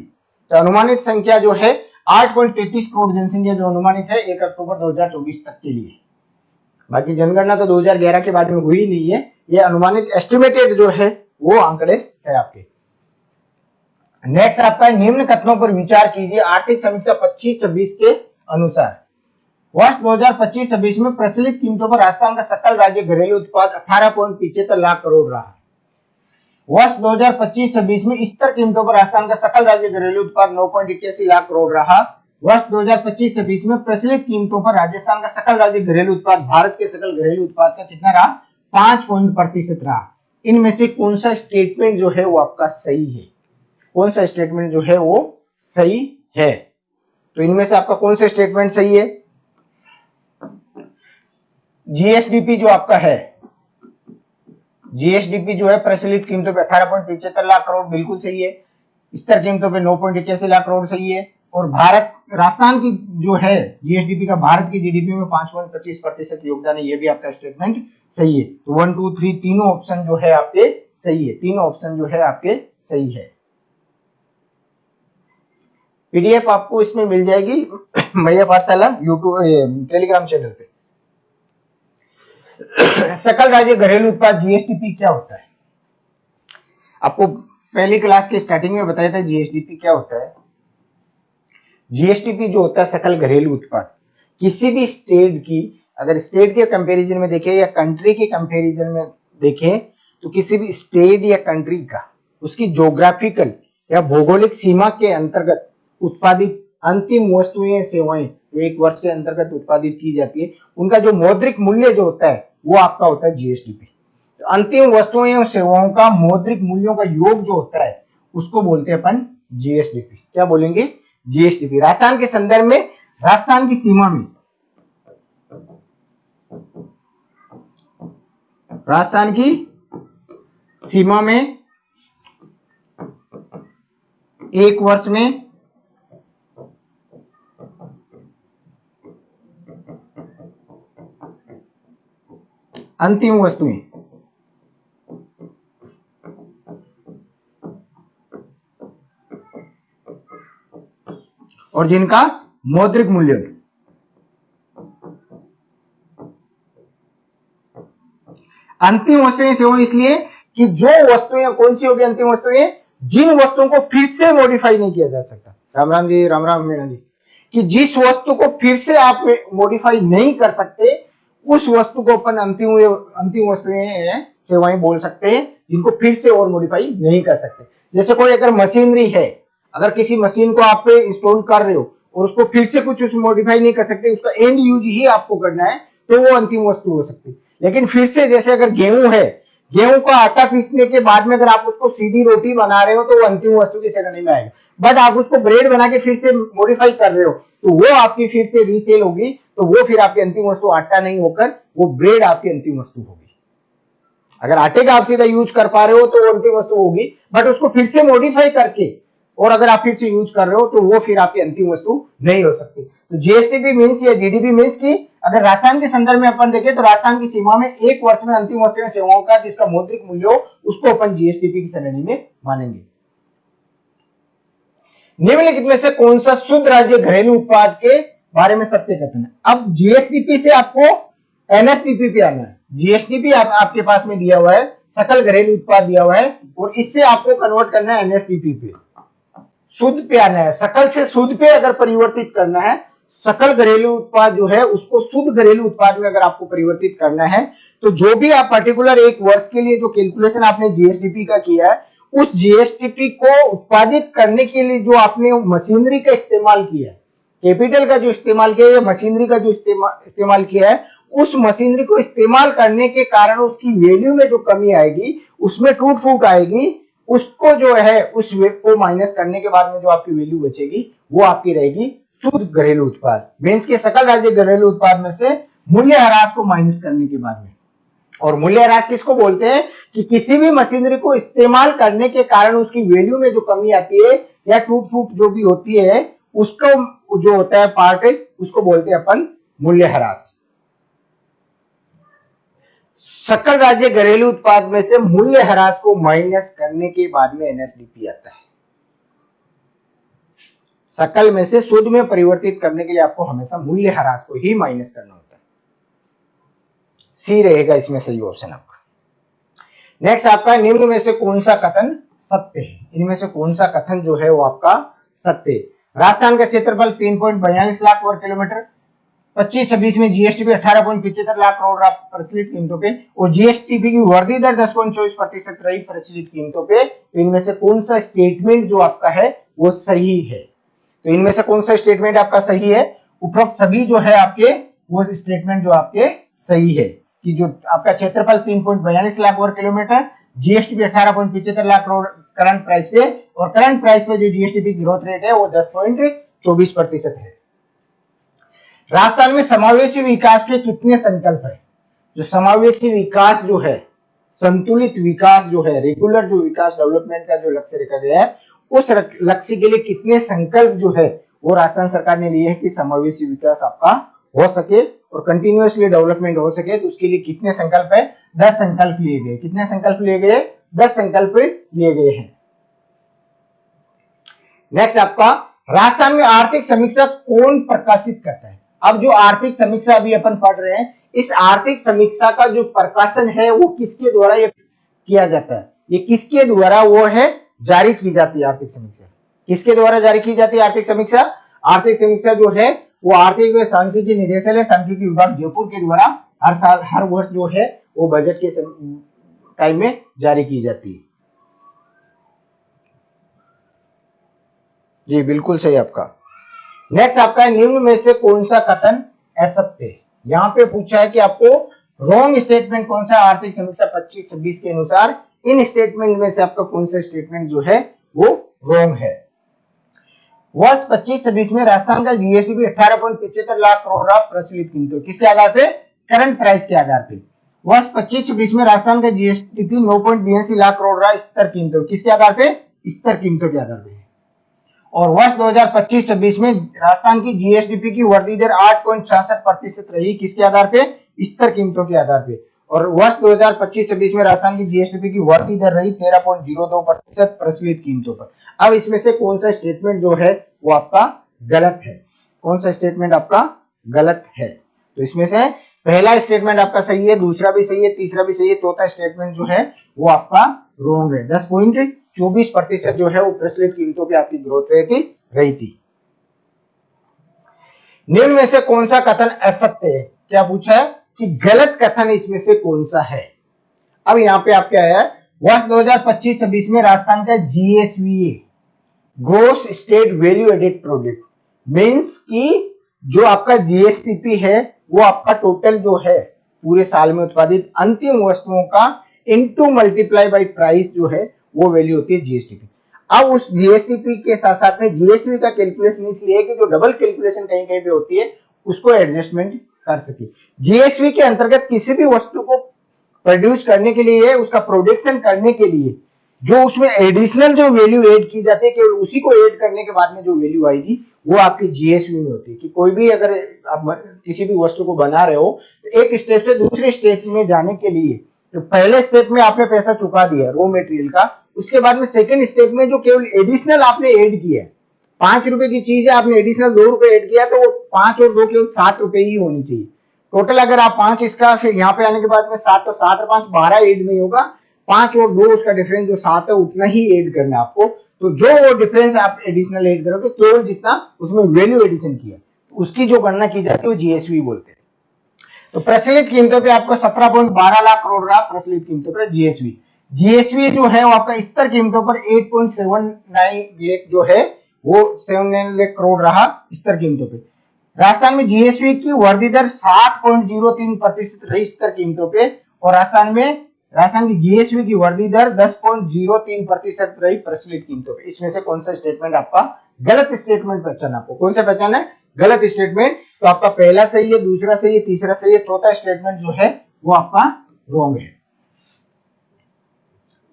तो अनुमानित संख्या जो है 8.33 करोड़ जनसंख्या जो अनुमानित है 1 अक्टूबर 2024 तक के लिए। बाकी जनगणना तो 2011 के बाद में हुई नहीं है, ये अनुमानित एस्टिमेटेड जो है वो आंकड़े है आपके। नेक्स्ट आपका निम्न कथनों पर विचार कीजिए आर्थिक समीक्षा 25-26 के अनुसार। वर्ष 2025-26 में प्रचलित कीमतों पर राजस्थान का सकल राज्य घरेलू उत्पाद 18.75 लाख करोड़ रहा। वर्ष 2025-26 में स्तर कीमतों पर राजस्थान का सकल राज्य घरेलू उत्पाद 9.81 लाख करोड़ रहा। वर्ष 2025-26 में प्रचलित कीमतों पर राजस्थान का सकल राज्य घरेलू उत्पाद भारत के सकल घरेलू उत्पाद का कितना रहा 5% रहा। इनमें से कौन सा स्टेटमेंट जो है वो आपका सही है। कौन सा स्टेटमेंट जो है वो सही है। तो इनमें से आपका कौन सा स्टेटमेंट सही है। जीएसडीपी जो आपका है, जीएसडीपी जो है प्रचलित कीमतों पे 18.75 लाख करोड़ बिल्कुल सही है। स्तर कीमतों पे 9.81 लाख करोड़ सही है। और भारत राजस्थान की जो है जीएसडीपी का भारत की जीडीपी में 5.25% योगदान है, ये भी आपका स्टेटमेंट सही है। तो 1, 2, 3 तीनों ऑप्शन जो है आपके सही है। तीनों ऑप्शन जो है आपके सही है। पीडीएफ आपको इसमें मिल जाएगी मैया पाठशाला यूट्यूब टेलीग्राम चैनल पे। सकल राज्य घरेलू उत्पाद जीएसडीपी क्या होता है। आपको पहली क्लास के स्टार्टिंग में बताया था जीएसडीपी क्या होता है। जीएसडीपी जो होता है सकल घरेलू उत्पाद, किसी भी स्टेट की अगर स्टेट के कंपैरिजन में देखें या कंट्री के कंपैरिजन में देखें तो किसी भी स्टेट या कंट्री का उसकी ज्योग्राफिकल या भौगोलिक सीमा के अंतर्गत उत्पादित अंतिम वस्तुएं सेवाएं जो एक वर्ष के अंतर्गत उत्पादित की जाती है उनका जो मौद्रिक मूल्य जो होता है वो आपका होता है जीएसडीपी। तो अंतिम वस्तुएं और सेवाओं का मौद्रिक मूल्यों का योग जो होता है उसको बोलते हैं अपन जीएसडीपी। क्या बोलेंगे जीएसडीपी। राजस्थान के संदर्भ में राजस्थान की सीमा में राजस्थान की सीमा में एक वर्ष में अंतिम वस्तुएं और जिनका मौद्रिक मूल्य अंतिम वस्तुएं सेवाएं इसलिए कि जो वस्तुएं कौन सी होगी अंतिम वस्तुएं जिन वस्तुओं को फिर से मॉडिफाई नहीं किया जा सकता। राम राम जी, राम राम मीणा जी। कि जिस वस्तु को फिर से आप मॉडिफाई नहीं कर सकते उस वस्तु को अपन अंतिम वस्तुएं सेवाएं बोल सकते हैं जिनको फिर से और मॉडिफाई नहीं कर सकते। जैसे कोई अगर मशीनरी है, अगर किसी मशीन को आप इंस्टॉल कर रहे हो और उसको फिर से कुछ उस मॉडिफाई नहीं कर सकते, उसका एंड यूज ही आपको करना है, तो वो अंतिम वस्तु हो सकती है। लेकिन फिर से जैसे अगर गेहूं है, गेहूं का आटा पीसने के बाद में अगर आप उसको सीधी रोटी बना रहे हो तो वो अंतिम वस्तु की श्रेणी में आएगा। बट आप उसको ब्रेड बना के फिर से मॉडिफाई कर रहे हो तो वो आपकी फिर से रीसेल होगी, तो वो फिर आपकी अंतिम वस्तु आटा नहीं होकर वो ब्रेड आपकी अंतिम वस्तु होगी। अगर आटे का आप सीधा यूज कर पा रहे हो तो वो अंतिम वस्तु होगी, बट उसको फिर से मॉडिफाई करके और अगर आप फिर से यूज कर रहे हो तो वो फिर आपकी अंतिम वस्तु नहीं हो सकती। तो जीएसटीपी मींस या जीडीपी मींस की अगर राजस्थान के संदर्भ में अपन देखें तो राजस्थान की सीमा में एक वर्ष में अंतिम वस्तुओं एवं सेवाओं का जिसका मौद्रिक मूल्य हो उसको अपन जीएसटीपी की श्रेणी में मानेंगे। निम्नलिखित में से कौन सा शुद्ध राज्य घरेलू उत्पाद के बारे में सत्य कथन है? अब जीएसटीपी से आपको एनएसडीपी पे आना है। जीएसटीपी आपके पास में दिया हुआ है, सकल घरेलू उत्पाद दिया हुआ है, और इससे आपको कन्वर्ट करना है एनएसडीपी पे, शुद्ध पे आना है। सकल से शुद्ध पे अगर परिवर्तित करना है, सकल घरेलू उत्पाद जो है उसको शुद्ध घरेलू उत्पाद में अगर आपको परिवर्तित करना है, तो जो भी आप पर्टिकुलर एक वर्ष के लिए जो कैलकुलेशन आपने जीएसटीपी का किया है, उस जीएसटीपी को उत्पादित करने के लिए जो आपने मशीनरी का इस्तेमाल किया है, कैपिटल का जो इस्तेमाल किया है, मशीनरी का जो इस्तेमाल किया है, उस मशीनरी को इस्तेमाल करने के कारण उसकी वैल्यू में जो कमी आएगी, उसमें टूट फूट आएगी, उसको जो है उस को माइनस करने के बाद में जो आपकी वैल्यू बचेगी वो आपकी रहेगी शुद्ध घरेलू उत्पाद। मींस के सकल राज्य घरेलू उत्पाद में से मूल्यह्रास को माइनस करने के बाद में। और मूल्यह्रास किसको बोलते हैं कि किसी भी मशीनरी को इस्तेमाल करने के कारण उसकी वैल्यू में जो कमी आती है या टूट फूट जो भी होती है, उसको जो होता है पार्ट, उसको बोलते हैं अपन मूल्यह्रास। सकल राज्य घरेलू उत्पाद में से मूल्यह्रास को माइनस करने के बाद में एनएसडीपी आता है। सकल में से शुद्ध में परिवर्तित करने के लिए आपको हमेशा मूल्यह्रास को ही माइनस करना होता है। सी रहेगा इसमें सही ऑप्शन आपका। नेक्स्ट आपका निम्न में से कौन सा कथन सत्य है? इनमें से कौन सा कथन जो है वो आपका सत्य है? राजस्थान का क्षेत्रफल 3.42 लाख वर्ग किलोमीटर, 25-26 में जीएसटीपी 18.75 लाख करोड़ प्रचलित कीमतों पे, और जीएसटीपी की वृद्धि दर 10.24% रही प्रचलित कीमतों पे। तो इनमें से कौन सा स्टेटमेंट जो आपका है वो सही है? तो इनमें से कौन सा स्टेटमेंट आपका सही है? उपरोक्त सभी जो है आपके वो स्टेटमेंट जो आपके सही है कि जो आपका क्षेत्रफल 3.42 लाख वर्ग किलोमीटर, GSTP 18.75 lakh crore current price पे, और करंट प्राइस पे जो जीएसटीपी की ग्रोथ रेट है वो 10.24% है। राजस्थान में समावेशी विकास के कितने संकल्प है? जो समावेशी विकास जो है, संतुलित विकास जो है, रेगुलर जो विकास डेवलपमेंट का जो लक्ष्य रखा गया है, उस लक्ष्य के लिए कितने संकल्प जो है वो राजस्थान सरकार ने लिए है कि समावेशी विकास आपका हो सके और कंटिन्यूअसली डेवलपमेंट हो सके। तो उसके लिए कितने संकल्प है? 10 संकल्प लिए गए। कितने संकल्प लिए गए? 10 संकल्प लिए गए हैं। नेक्स्ट आपका राजस्थान में आर्थिक समीक्षा कौन प्रकाशित करता है? अब जो आर्थिक समीक्षा अभी अपन पढ़ रहे हैं, इस आर्थिक समीक्षा का जो प्रकाशन है वो किसके द्वारा ये किया जाता है? ये किसके द्वारा वो है जारी की जाती है? आर्थिक समीक्षा किसके द्वारा जारी की जाती है? आर्थिक समीक्षा, आर्थिक समीक्षा जो है वो आर्थिक व सांख्यिकी निदेशालय सांख्यिकी विभाग जयपुर के द्वारा हर साल हर वर्ष जो है वो बजट के टाइम में जारी की जाती है। जी बिल्कुल सही आपका। नेक्स्ट आपका निम्न में से कौन सा कथन असत्य है? यहां पे पूछा है कि आपको रॉन्ग स्टेटमेंट कौन सा आर्थिक समीक्षा 25-26 के अनुसार, इन स्टेटमेंट में से आपका कौन सा स्टेटमेंट जो है वो रॉन्ग है? वर्ष 25-26 में राजस्थान का जीएसटीपी 18.75 लाख करोड़ प्रचलित कीमतों, किसके आधार पे? करंट प्राइस के आधार पे। वर्ष 25-26 में राजस्थान का जीएसटीपी 9.82 लाख करोड़ स्तर कीमतों, किसके आधार पे? स्तर कीमतों के आधार पे। और वर्ष 2025-26 में राजस्थान की जीएसडीपी की वृद्धि दर 8.66% रही, किसके आधार पे? स्तर कीमतों के आधार पे। और वर्ष 2025-26 में राजस्थान की जीएसडीपी की वृद्धि दर रही 13.02% प्रचलित कीमतों पर। अब इसमें से कौन सा स्टेटमेंट जो है वो आपका गलत है? कौन सा स्टेटमेंट आपका गलत है? तो इसमें से पहला स्टेटमेंट आपका सही है, दूसरा भी सही है, तीसरा भी सही है, चौथा स्टेटमेंट जो है वो आपका रॉन्ग है। 10.24% जो है वो प्रचलित कीमतों पे आपकी ग्रोथ रेट रही थी। निम्न में से कौन सा कथन असत्य है? क्या पूछा है? कि गलत कथन इसमें से कौन सा है। अब यहाँ पे आपके आया वर्ष 2025-26 में राजस्थान का GSVA gross state value added product means कि जो आपका जीएसटीपी है वो आपका टोटल जो है पूरे साल में उत्पादित अंतिम वस्तुओं का इनटू मल्टीप्लाई बाय प्राइस जो है वो वैल्यू होती है जीएसटीपी। अब उस जीएसटीपी के साथ साथ में जीएसवी का कैलकुलेशन इसलिए है कि जो डबल कैलकुलेशन कहीं कहीं पे होती है उसको एडजस्टमेंट कर सके। जीएसवी के अंतर्गत किसी भी वस्तु को प्रोड्यूस करने के लिए, उसका प्रोडक्शन करने के लिए जो उसमें एडिशनल जो वैल्यू ऐड की जाती है केवल उसी को ऐड करने के बाद में जो वैल्यू आएगी वो आपकी जीएसवी में होती है। कि कोई भी अगर आप किसी भी वस्तु को बना रहे हो तो एक स्टेप से दूसरे स्टेप में जाने के लिए तो पहले स्टेप में आपने पैसा चुका दिया रॉ मटेरियल का, उसके बाद में सेकंड स्टेप में जो केवल एडिशनल आपने ऐड किया है, 5 रुपए की चीज है आपने एडिशनल 2 रुपए ऐड किया तो 5 और 2 केवल 7 रुपए ही होनी चाहिए टोटल। अगर आप 5 इसका फिर यहाँ पे आने के बाद में 7 तो 7 और 5 12 ऐड नहीं होगा, 5 और 2 उसका डिफरेंस जो 7 है उतना ही ऐड करना है आपको। तो जो वो डिफरेंस आप एडिशनल ऐड करोगे केवल जितना उसमें वैल्यू एडिशन किया उसकी जो गणना की जाती है वो जीएसवी बोलते हैं। तो प्रचलित कीमतों पे आपको 17.12 लाख करोड़ रहा प्रचलित कीमतों पर जीएसवी। जीएसवी जो है वो आपका स्तर कीमतों पर 8.79 लाख जो है वो 7 लाख करोड़ रहा स्तर कीमतों पे। राजस्थान में जीएसवी की वर्धी दर 7.03% रही स्तर कीमतों पे और राजस्थान की जीएसवी की वर्धी दर 10.03% रही प्रचलित कीमतों पे। इसमें से कौन सा स्टेटमेंट आपका गलत स्टेटमेंट पहचान, आपको कौन सा पहचान है गलत स्टेटमेंट। तो आपका पहला सही है, दूसरा सही है, तीसरा सही है, चौथा स्टेटमेंट जो है वो आपका रॉन्ग है।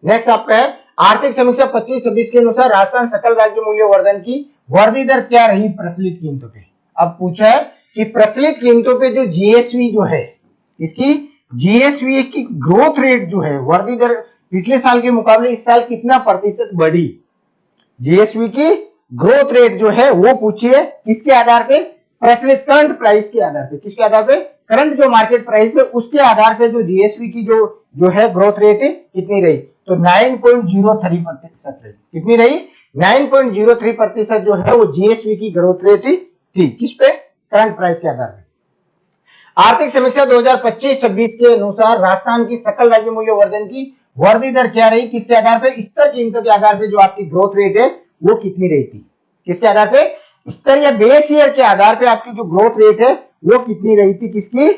नेक्स्ट आपका है आर्थिक समीक्षा 25-26 के अनुसार राजस्थान सकल राज्य मूल्य वर्धन की वर्धी दर क्या रही प्रचलित कीमतों पे। अब पूछा है कि प्रचलित कीमतों पे जो जीएसवी जो है इसकी जीएसवी की ग्रोथ रेट जो है वर्धी दर पिछले साल के मुकाबले इस साल कितना प्रतिशत बढ़ी। जीएसवी की ग्रोथ रेट जो है वो पूछिए किसके आधार पे, प्रचलित करंट प्राइस के आधार पे। किसके आधार पे, करंट जो मार्केट प्राइस है उसके आधार पे जो जीएसवी की जो है ग्रोथ रेट कितनी रही तो 9.03% रही। कितनी रही 9.03% जो है वो जीएसवी की ग्रोथ रेट थी। किस पे, करंट प्राइस के आधार पे। आर्थिक समीक्षा 2025-26 के अनुसार राजस्थान की सकल राज्य मूल्य वर्धन की वर्धी दर क्या रही, किसके आधार पे, स्तर कीमतों के आधार पे जो आपकी ग्रोथ रेट है वो कितनी रही थी। किसके आधार पे, स्तर या बेस ईयर के आधार पे आपकी जो ग्रोथ रेट है वो कितनी रही थी, किसकी,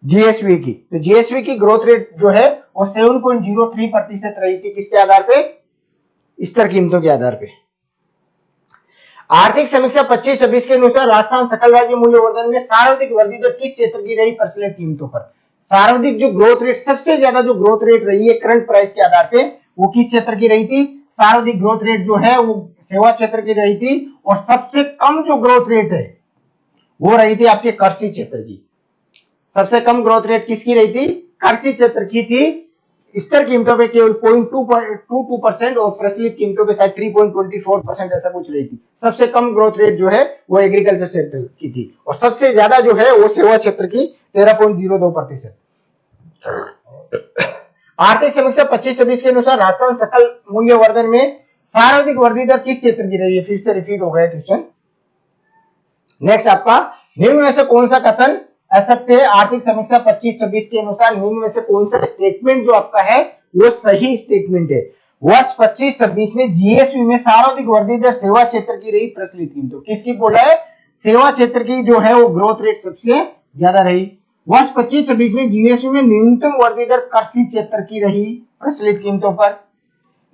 जीएसवी की। तो जीएसवी की ग्रोथ रेट जो है वो 7.03% रही थी। किसके आधार पे, स्तर कीमतों के आधार पे। आर्थिक समीक्षा 25-26 के अनुसार राजस्थान सकल राज्य मूल्य वर्धन में सर्वाधिक वृद्धि दर किस क्षेत्र की रही प्रचलित कीमतों पर। सर्वाधिक जो ग्रोथ रेट, सबसे ज्यादा जो ग्रोथ रेट रही है करंट प्राइस के आधार पे वो किस क्षेत्र की रही थी। सर्वाधिक ग्रोथ रेट जो है वो सेवा क्षेत्र की रही थी और सबसे कम जो ग्रोथ रेट है वो रही थी आपके कृषि क्षेत्र की। सबसे कम ग्रोथ रेट किसकी रही थी, कृषि क्षेत्र की थी। स्तर कीमतों पे केवल 0.22% और प्रचलित कीमतों पे शायद 3.24% ऐसा कुछ रही थी। सबसे कम ग्रोथ रेट जो है वो एग्रीकल्चर सेक्टर की थी और सबसे ज्यादा जो है वो सेवा क्षेत्र की 13.02%। आर्थिक समीक्षा 25-26 के अनुसार राजस्थान सकल मूल्य वर्धन में सर्वाधिक वृद्धि दर किस क्षेत्र की रही है। फिर से रिपीट हो गया क्वेश्चन। नेक्स्ट आपका निम्न में से कौन सा कथन असत्य है। आर्थिक समीक्षा 25-26 के अनुसार निम्न में से कौन सा स्टेटमेंट जो आपका है वो सही स्टेटमेंट है। वर्ष 25-26 में जीएसवी में सर्वाधिक वृद्धि दर सेवा क्षेत्र की रही प्रचलित कीमतों। किसकी बोला है, सेवा क्षेत्र की जो है वो ग्रोथ रेट सबसे ज्यादा रही। वर्ष 25-26 में जीएसवी में न्यूनतम वृद्धि दर कृषि क्षेत्र की रही प्रचलित कीमतों पर।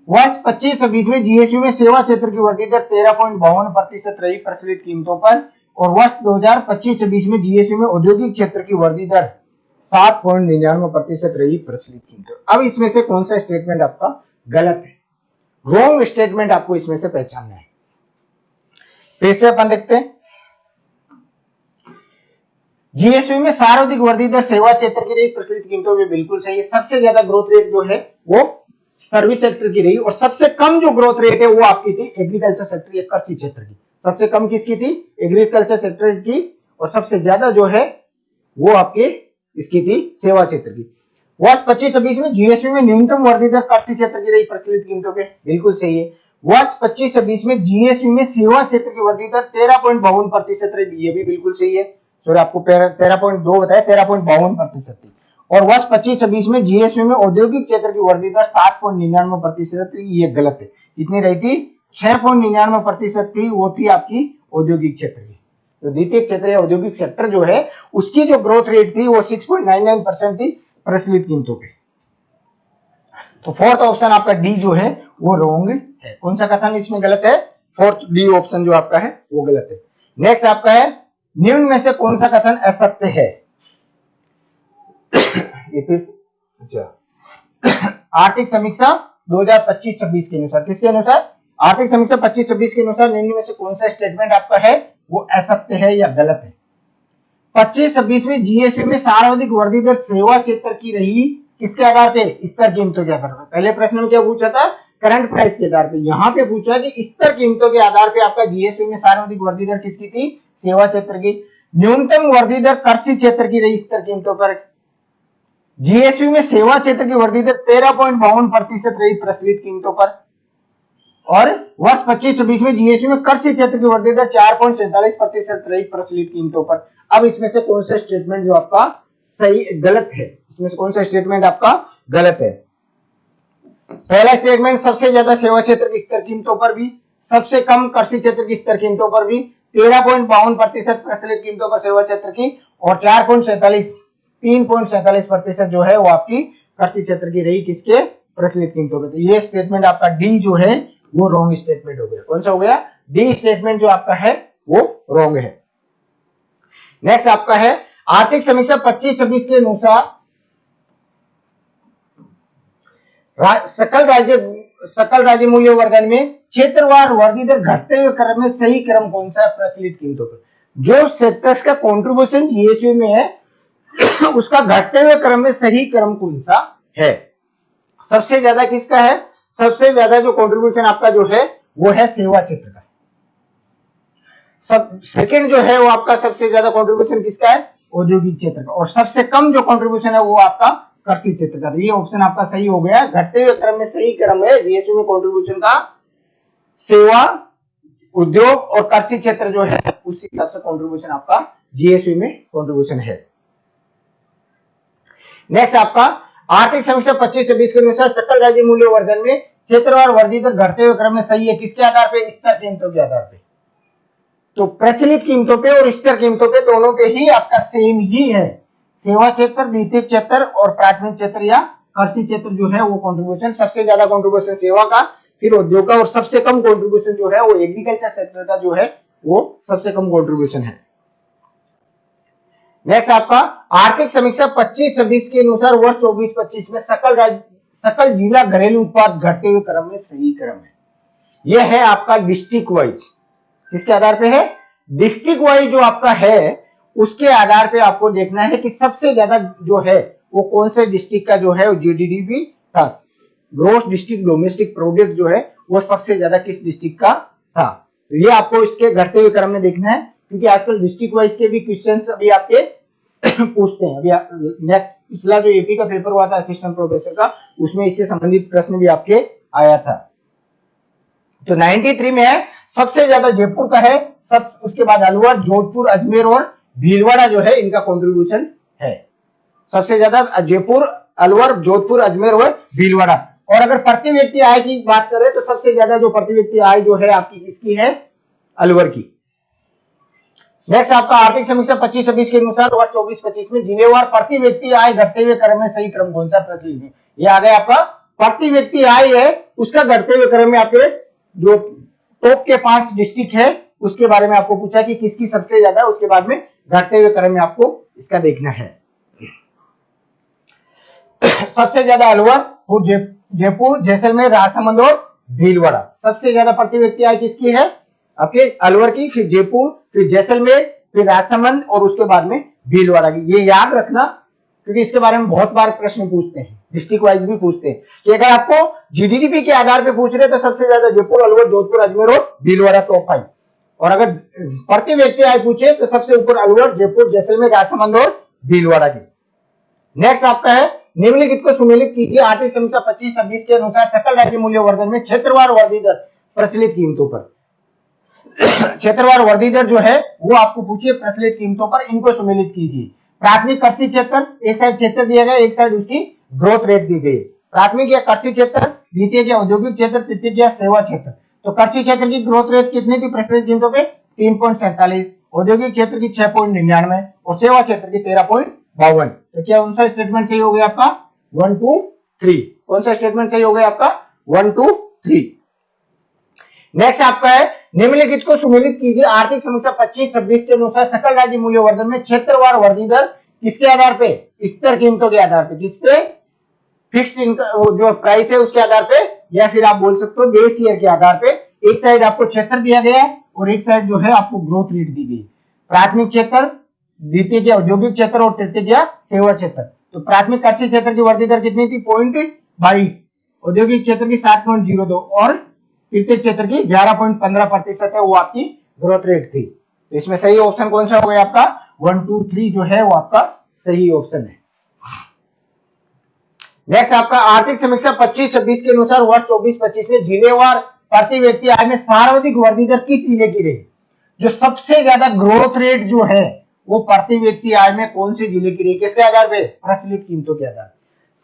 वर्ष 25-26 में जीएसवी में सेवा क्षेत्र की वृद्धि दर 13.52% रही प्रचलित कीमतों पर और वर्ष 2025-26 में जीएसवी में औद्योगिक क्षेत्र की वृद्धि दर 7.99% रही प्रचलित कीमतों। अब इसमें से कौन सा स्टेटमेंट आपका गलत है, रॉन्ग स्टेटमेंट आपको इसमें से पहचानना है। फिर से अपन देखते हैं। जीएसवी में सर्वाधिक वृद्धि दर सेवा क्षेत्र की रही प्रचलित कीमतों में बिल्कुल सही है। सबसे ज्यादा ग्रोथ रेट जो है वो सर्विस सेक्टर की रही और सबसे कम जो ग्रोथ रेट है वो आपकी थी एग्रीकल्चर सेक्टर या कृषि क्षेत्र की। सबसे कम किसकी थी, एग्रीकल्चर सेक्टर की और सबसे ज्यादा जो है वो आपके इसकी थी सेवा क्षेत्र की। वर्ष 25-26 में जीएसवी में न्यूनतम वृद्धि दर कृषि क्षेत्र की रही प्रचलित कीमतों पे बिल्कुल सही है। वर्ष 25-26 में जीएसवी में सेवा क्षेत्र की वृद्धि दर 13.52% रही, ये भी बिल्कुल सही है। सॉरी आपको 13.2 बताया, 13.52% थी। और वर्ष 25-26 में जीएसयू में औद्योगिक क्षेत्र की वृद्धि दर 7.99% थी। ये गलत है। कितनी रही थी? 6.99% थी, वो थी आपकी औद्योगिक क्षेत्र की। तो द्वितीय क्षेत्र या औद्योगिक सेक्टर जो है उसकी जो ग्रोथ रेट थी वो 6.99% थी प्रचलित कीमतों पे। तो फोर्थ ऑप्शन आपका डी जो है वो रॉन्ग है। कौन सा कथन इसमें गलत है? फोर्थ डी ऑप्शन जो आपका है वो गलत है। नेक्स्ट आपका है निम्न में से कौन सा कथन असत्य है? ये फिर अच्छा आर्थिक समीक्षा 2025-26 के अनुसार, किसके अनुसार? आर्थिक समीक्षा 25-26 के अनुसार निम्न में से कौन सा स्टेटमेंट आपका है वो असत्य है या गलत है? 25-26 में जीएसयू में सर्वाधिक वृद्धि दर सेवा क्षेत्र की रही, किसके आधार पे? स्तर कीमतों के आधार पर। पहले प्रश्न में क्या पूछा था? करंट प्राइस के आधार पे। यहाँ पे पूछा कि स्तर कीमतों के आधार पे आपका जीएसयू में सर्वाधिक वृद्धि दर किसकी थी? सेवा क्षेत्र की। न्यूनतम वृद्धि दर कृषि क्षेत्र की रही स्तर कीमतों पर। जीएसयू में सेवा क्षेत्र की वृद्धि दर 13.52% रही प्रचलित कीमतों पर। और वर्ष 25-26 में जीएसयू में कृषि क्षेत्र की वृद्धि दर 4.47% रही प्रचलित कीमतों पर। अब इसमें से कौन सा स्टेटमेंट जो आपका सही गलत है? इसमें से कौन सा स्टेटमेंट आपका गलत है? पहला स्टेटमेंट सबसे ज्यादा सेवा क्षेत्र की स्तर कीमतों पर भी, सबसे कम कृषि क्षेत्र की स्तर कीमतों पर भी, 13.52% प्रचलित कीमतों पर सेवा क्षेत्र की, और 3.47% जो है वो आपकी कृषि क्षेत्र की रही, किसके? प्रचलित कीमतों पर। तो ये स्टेटमेंट आपका डी जो है वो रॉन्ग स्टेटमेंट हो गया। कौन सा हो गया? डी स्टेटमेंट जो आपका है वो रॉन्ग है। नेक्स्ट आपका है आर्थिक समीक्षा 25-26 के अनुसार सकल राज्य मूल्य वर्धन में क्षेत्रवार वृद्धि दर घटते हुए क्रम में सही क्रम कौन सा है प्रचलित कीमतों पर? जो सेक्टर्स का कंट्रीब्यूशन जीएसयू में है उसका घटते हुए क्रम में सही क्रम कौन सा है? सबसे ज्यादा किसका है? सबसे ज्यादा जो कंट्रीब्यूशन आपका जो है वो है सेवा क्षेत्र का। सब सेकंड जो है वो आपका सबसे ज्यादा कंट्रीब्यूशन किसका है? औद्योगिक क्षेत्र का। और सबसे कम जो कंट्रीब्यूशन है वो आपका कृषि क्षेत्र का। ये ऑप्शन आपका सही हो गया। घटते हुए क्रम में सही क्रम है जीएसयू में कंट्रीब्यूशन का, सेवा, उद्योग और कृषि क्षेत्र जो है उस हिसाब से कंट्रीब्यूशन आपका जीएसयू में कंट्रीब्यूशन है। नेक्स्ट आपका आर्थिक समीक्षा 25-26 के अनुसार सकल राज्य मूल्य वर्धन में क्षेत्रवार वृद्धि दर घटते हुए क्रम में सही है, किसके आधार पे? स्तर कीमतों के आधार पे। तो प्रचलित कीमतों पे और स्तर कीमतों पे दोनों पे ही आपका सेम ही है। सेवा क्षेत्र, द्वितीय क्षेत्र और प्राथमिक क्षेत्र या कृषि क्षेत्र जो है वो कंट्रीब्यूशन, सबसे ज्यादा कंट्रीब्यूशन सेवा का, फिर उद्योग का, और सबसे कम कंट्रीब्यूशन जो है वो एग्रीकल्चर सेक्टर का जो है वो सबसे कम कंट्रीब्यूशन है। नेक्स्ट आपका आर्थिक समीक्षा 25-26 के अनुसार वर्ष 24-25 में सकल जिला घरेलू उत्पाद घटते हुए क्रम में सही क्रम है। यह है आपका डिस्ट्रिक्ट वाइज। किसके आधार पे है? डिस्ट्रिक्ट वाइज जो आपका है उसके आधार पे आपको देखना है कि सबसे ज्यादा जो है वो कौन से डिस्ट्रिक्ट का जो है जीडीपी था, ग्रोस डिस्ट्रिक्ट डोमेस्टिक प्रोडक्ट जो है वो सबसे ज्यादा किस डिस्ट्रिक्ट का था। तो ये आपको इसके घटते हुए क्रम में देखना है, क्योंकि आजकल डिस्ट्रिक्ट वाइज के भी क्वेश्चंस अभी आपके पूछते हैं। अभी नेक्स्ट पिछला जो एपी का पेपर हुआ था असिस्टेंट प्रोफेसर का, उसमें इससे संबंधित प्रश्न भी आपके आया था। तो 93 में है सबसे ज्यादा जयपुर का है, सब उसके बाद अलवर, जोधपुर, अजमेर और भीलवाड़ा जो है इनका कंट्रीब्यूशन है। सबसे ज्यादा जयपुर, अलवर, जोधपुर, अजमेर और भीलवाड़ा। और अगर प्रति व्यक्ति आय की बात करें तो सबसे ज्यादा जो प्रति व्यक्ति आय जो है आपकी किसकी है? अलवर की। नेक्स्ट आपका आर्थिक समीक्षा 25-26 के अनुसार वर्ष 24-25 में जिलेवार प्रति व्यक्ति आय घटते हुए क्रम में सही क्रम कौन सा प्रचलित है? ये आ गया आपका प्रति व्यक्ति आय है उसका घटते हुए क्रम में आपके जो टॉप के 5 डिस्ट्रिक्ट है उसके बारे में आपको पूछा कि किसकी सबसे ज्यादा, उसके बाद में घटते हुए क्रम में आपको इसका देखना है। सबसे ज्यादा अलवर, जयपुर, जैसलमेर, राजसमंद और भीलवाड़ा। सबसे ज्यादा प्रति व्यक्ति आय किसकी है? आपके अलवर की, फिर जयपुर, फिर जैसलमेर, फिर राजसमंद और उसके बाद में भीलवाड़ा की। ये याद रखना क्योंकि इसके बारे में बहुत बार प्रश्न पूछते हैं, डिस्ट्रिक्ट वाइज भी पूछते हैं कि अगर आपको जीडीपी के आधार पे पूछ रहे तो सबसे ज्यादा जयपुर, अलवर, जोधपुर, अजमेर और भीलवाड़ा टॉप 5। और अगर प्रति व्यक्ति आय पूछे तो सबसे ऊपर अलवर, जयपुर, जैसलमेर, राजसमंद और भीलवाड़ा की। नेक्स्ट आपका है निम्नलिखित को सुमेलित कीजिए। आर्थिक समीक्षा 25-26 के अनुसार सकल राज्य मूल्य वर्धन में क्षेत्रवार वृद्धि दर प्रचलित कीमतों पर। क्षेत्रवार वृद्धि दर जो है वो आपको पूछिए प्रचलित कीमतों पर, इनको सम्मिलित कीजिए। प्राथमिक कृषि क्षेत्र, एक साइड क्षेत्र दिया गया, एक साइड उसकी ग्रोथ रेट दी गई। प्राथमिक या कृषि क्षेत्र, द्वितीय या औद्योगिक क्षेत्र, तृतीय या सेवा क्षेत्र। तो कृषि क्षेत्र की ग्रोथ रेट कितनी थी प्रचलित कीमतों पे? 3.47, औद्योगिक क्षेत्र की 6.99 और सेवा क्षेत्र की 13.52। तो क्या कौन सा स्टेटमेंट सही हो गया आपका? 1 2 3। कौन सा स्टेटमेंट सही हो गया आपका? 1 2 3। नेक्स्ट आपका है निम्नलिखित को सुमेलित कीजिए। आर्थिक समीक्षा 25-26 के अनुसार सकल राज्य मूल्यवर्धन में क्षेत्रवार वृद्धि दर किसके आधार पे? स्थिर कीमतों के आधार पे। किस पे? फिक्स्ड इनकम जो प्राइस है उसके आधार पे, या फिर आप बोल सकते हो बेस ईयर के आधार पे। एक साइड आपको क्षेत्र दिया गया है और एक साइड जो है आपको ग्रोथ रेट दी गई। प्राथमिक क्षेत्र, द्वितीय या औद्योगिक क्षेत्र और तृतीय या सेवा क्षेत्र। तो प्राथमिक कृषि क्षेत्र की वृद्धि दर कितनी थी? 0.22, औद्योगिक क्षेत्र की 7.02 और तृतीय क्षेत्र की 11.15% है, वो आपकी ग्रोथ रेट थी। तो इसमें सही ऑप्शन कौन सा हो गया आपका? 1 2 3 जो है वो आपका सही ऑप्शन है। नेक्स्ट आपका आर्थिक समीक्षा 25-26 के अनुसार वर्ष 24-25 में जिलेवार प्रति व्यक्ति आय में सर्वाधिक वृद्धि दर किस जिले की रही? जो सबसे ज्यादा ग्रोथ रेट जो है वो प्रति व्यक्ति आय में कौन से जिले की रही? किसके आधार पे? प्रचलित कीमतों के आधार।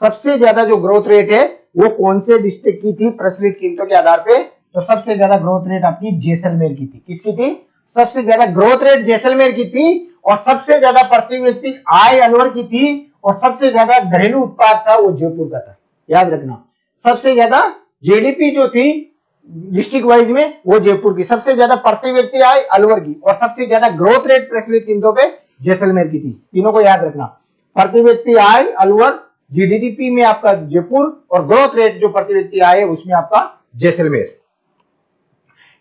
सबसे ज्यादा जो ग्रोथ रेट है वो कौन से डिस्ट्रिक्ट की थी प्रचलित कीमतों के आधार पे? तो सबसे ज्यादा ग्रोथ रेट आपकी जैसलमेर की थी। किसकी थी? सबसे ज्यादा ग्रोथ रेट जैसलमेर की थी। और सबसे ज्यादा प्रति व्यक्ति आय अलवर की थी। और सबसे ज्यादा घरेलू उत्पाद था वो जयपुर का था। याद रखना, सबसे ज्यादा जीडीपी जो थी डिस्ट्रिक्ट वाइज में वो जयपुर की, सबसे ज्यादा प्रति व्यक्ति आय अलवर की, और सबसे ज्यादा ग्रोथ रेट प्रचलित कीमतों पे जैसलमेर की थी। तीनों को याद रखना, प्रति व्यक्ति आय अलवर, जीडीपी में आपका जयपुर, और ग्रोथ रेट जो प्रति व्यक्ति आय है उसमें आपका जैसलमेर।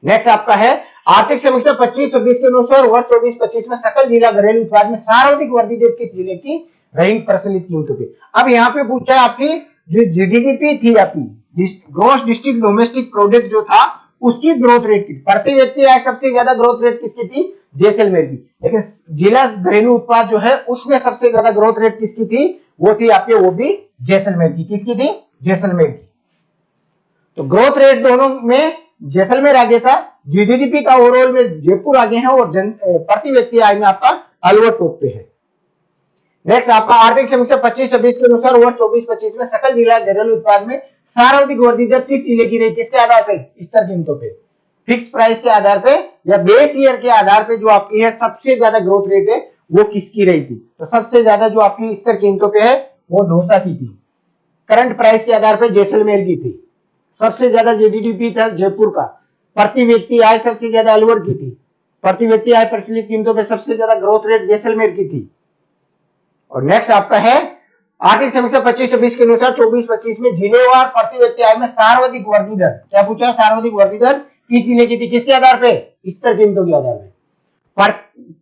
नेक्स्ट आपका है आर्थिक समीक्षा 25-26 के अनुसार वर्ष 24-25 में सकल जिला घरेलू उत्पाद में सर्वाधिक वृद्धि दर किस जिले की रही प्रचलित कीमतों पे? अब यहाँ पे पूछा है आपकी जो जीडीपी थी, आपकी ग्रॉस डिस्ट्रिक्ट डोमेस्टिक प्रोडक्ट जो था उसकी ग्रोथ रेट की, प्रति व्यक्ति आय सबसे ज्यादा ग्रोथ रेट किसकी थी? जैसलमेर की। लेकिन जिला घरेलू उत्पाद जो है उसमें सबसे ज्यादा ग्रोथ रेट किसकी थी? वो थी आपके, वो भी जैसलमेर की। किसकी थी? जैसलमेर की। तो ग्रोथ रेट दोनों में जैसलमेर आगे था, जीडीपी का ओवरऑल में जयपुर आगे है, और प्रति व्यक्ति आय में आपका अलवर टॉप पे है। नेक्स्ट आपका आर्थिक समीक्षा 25-26 के अनुसार वर्ष 24-25 में सकल जिला घरेलू उत्पाद में सर्वाधिक वृद्धि दर किस जिले की रही? किसके आधार पे? स्तर कीमतों पे, फिक्स प्राइस के आधार पे, या बेस ईयर के आधार पे जो आपकी है सबसे ज्यादा ग्रोथ रेट है वो किसकी रही थी? तो सबसे ज्यादा जो आपकी स्तर कीमतों पे है वो दौसा की थी। करंट प्राइस के आधार पे जैसलमेर की थी। सबसे ज्यादा जीडीपी था जयपुर का। प्रति व्यक्ति आय सबसे ज्यादा अलवर की थी। प्रति व्यक्ति आय प्रचलित कीमतों पे सबसे ज्यादा ग्रोथ रेट जैसलमेर की थी। और नेक्स्ट आपका है आर्थिक समीक्षा 25-26 के अनुसार 24-25 में जिलेवार प्रति व्यक्ति आय में सर्वाधिक वृद्धि दर, क्या पूछा? सर्वाधिक वृद्धि दर किस जिले की थी? किसके आधार पे? स्तर कीमतों के आधार पे।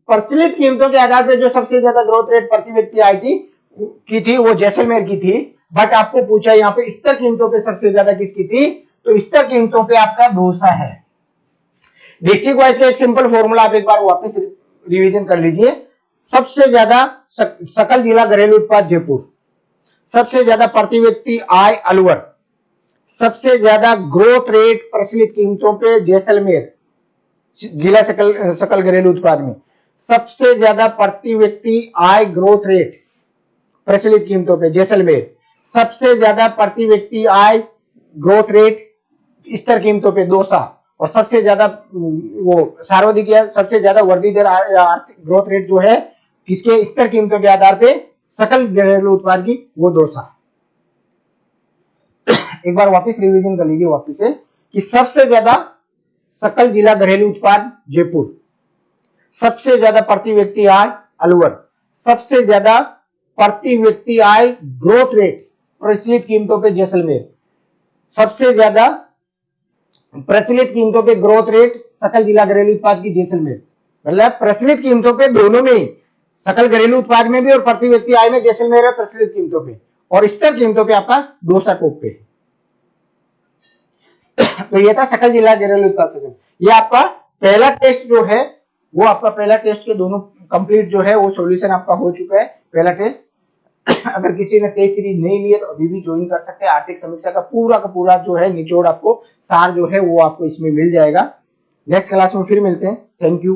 प्रचलित कीमतों के आधार पे जो सबसे ज्यादा ग्रोथ रेट प्रति व्यक्ति आय थी वो जैसलमेर की थी। बट आपको पूछा यहाँ पे स्तर कीमतों पे सबसे ज्यादा किसकी थी? तो स्तर कीमतों पे आपका दौसा है। डिस्ट्रिक्ट वाइज का एक सिंपल फॉर्मूला आप एक बार वापस रिवीजन कर लीजिए। सबसे ज्यादा सकल जिला घरेलू उत्पाद जयपुर, सबसे ज्यादा प्रति व्यक्ति आय अलवर, सबसे ज्यादा ग्रोथ रेट प्रचलित कीमतों पे जैसलमेर जिला सकल घरेलू उत्पाद में, सबसे ज्यादा प्रति व्यक्ति आय ग्रोथ रेट प्रचलित कीमतों पे जैसलमेर, सबसे ज्यादा प्रति व्यक्ति आय ग्रोथ रेट स्तर कीमतों पे दौसा, और सबसे ज्यादा वो सर्वाधिक या सबसे ज्यादा वृद्धि दर आर्थिक ग्रोथ रेट जो है किसके? स्तर कीमतों के आधार पे सकल घरेलू उत्पाद की, वो दौसा। एक बार वापस रिवीजन कर लीजिए वापस से कि सबसे ज्यादा सकल जिला घरेलू उत्पाद जयपुर, सबसे ज्यादा प्रति व्यक्ति आय अलवर, सबसे ज्यादा प्रति व्यक्ति आय ग्रोथ रेट प्रचलित कीमतों पे जैसलमेर, सबसे ज्यादा प्रचलित कीमतों पे ग्रोथ रेट सकल जिला घरेलू उत्पाद की जैसलमेर। मतलब प्रचलित कीमतों पे दोनों में, सकल घरेलू उत्पाद में भी और प्रति व्यक्ति आय में जैसलमेर है प्रचलित कीमतों पे, और स्तर कीमतों पे आपका दौसा टॉप पे। तो ये था सकल जिला घरेलू उत्पाद सेशन। ये आपका पहला टेस्ट जो है वो आपका पहला टेस्ट के दोनों कंप्लीट जो है वो सॉल्यूशन आपका हो चुका है, पहला टेस्ट। अगर किसी ने टेस्ट सीरीज नहीं ली है तो अभी भी ज्वाइन कर सकते हैं। आर्थिक समीक्षा का पूरा जो है निचोड़ आपको, सार जो है वो आपको इसमें मिल जाएगा। नेक्स्ट क्लास में फिर मिलते हैं। Thank you.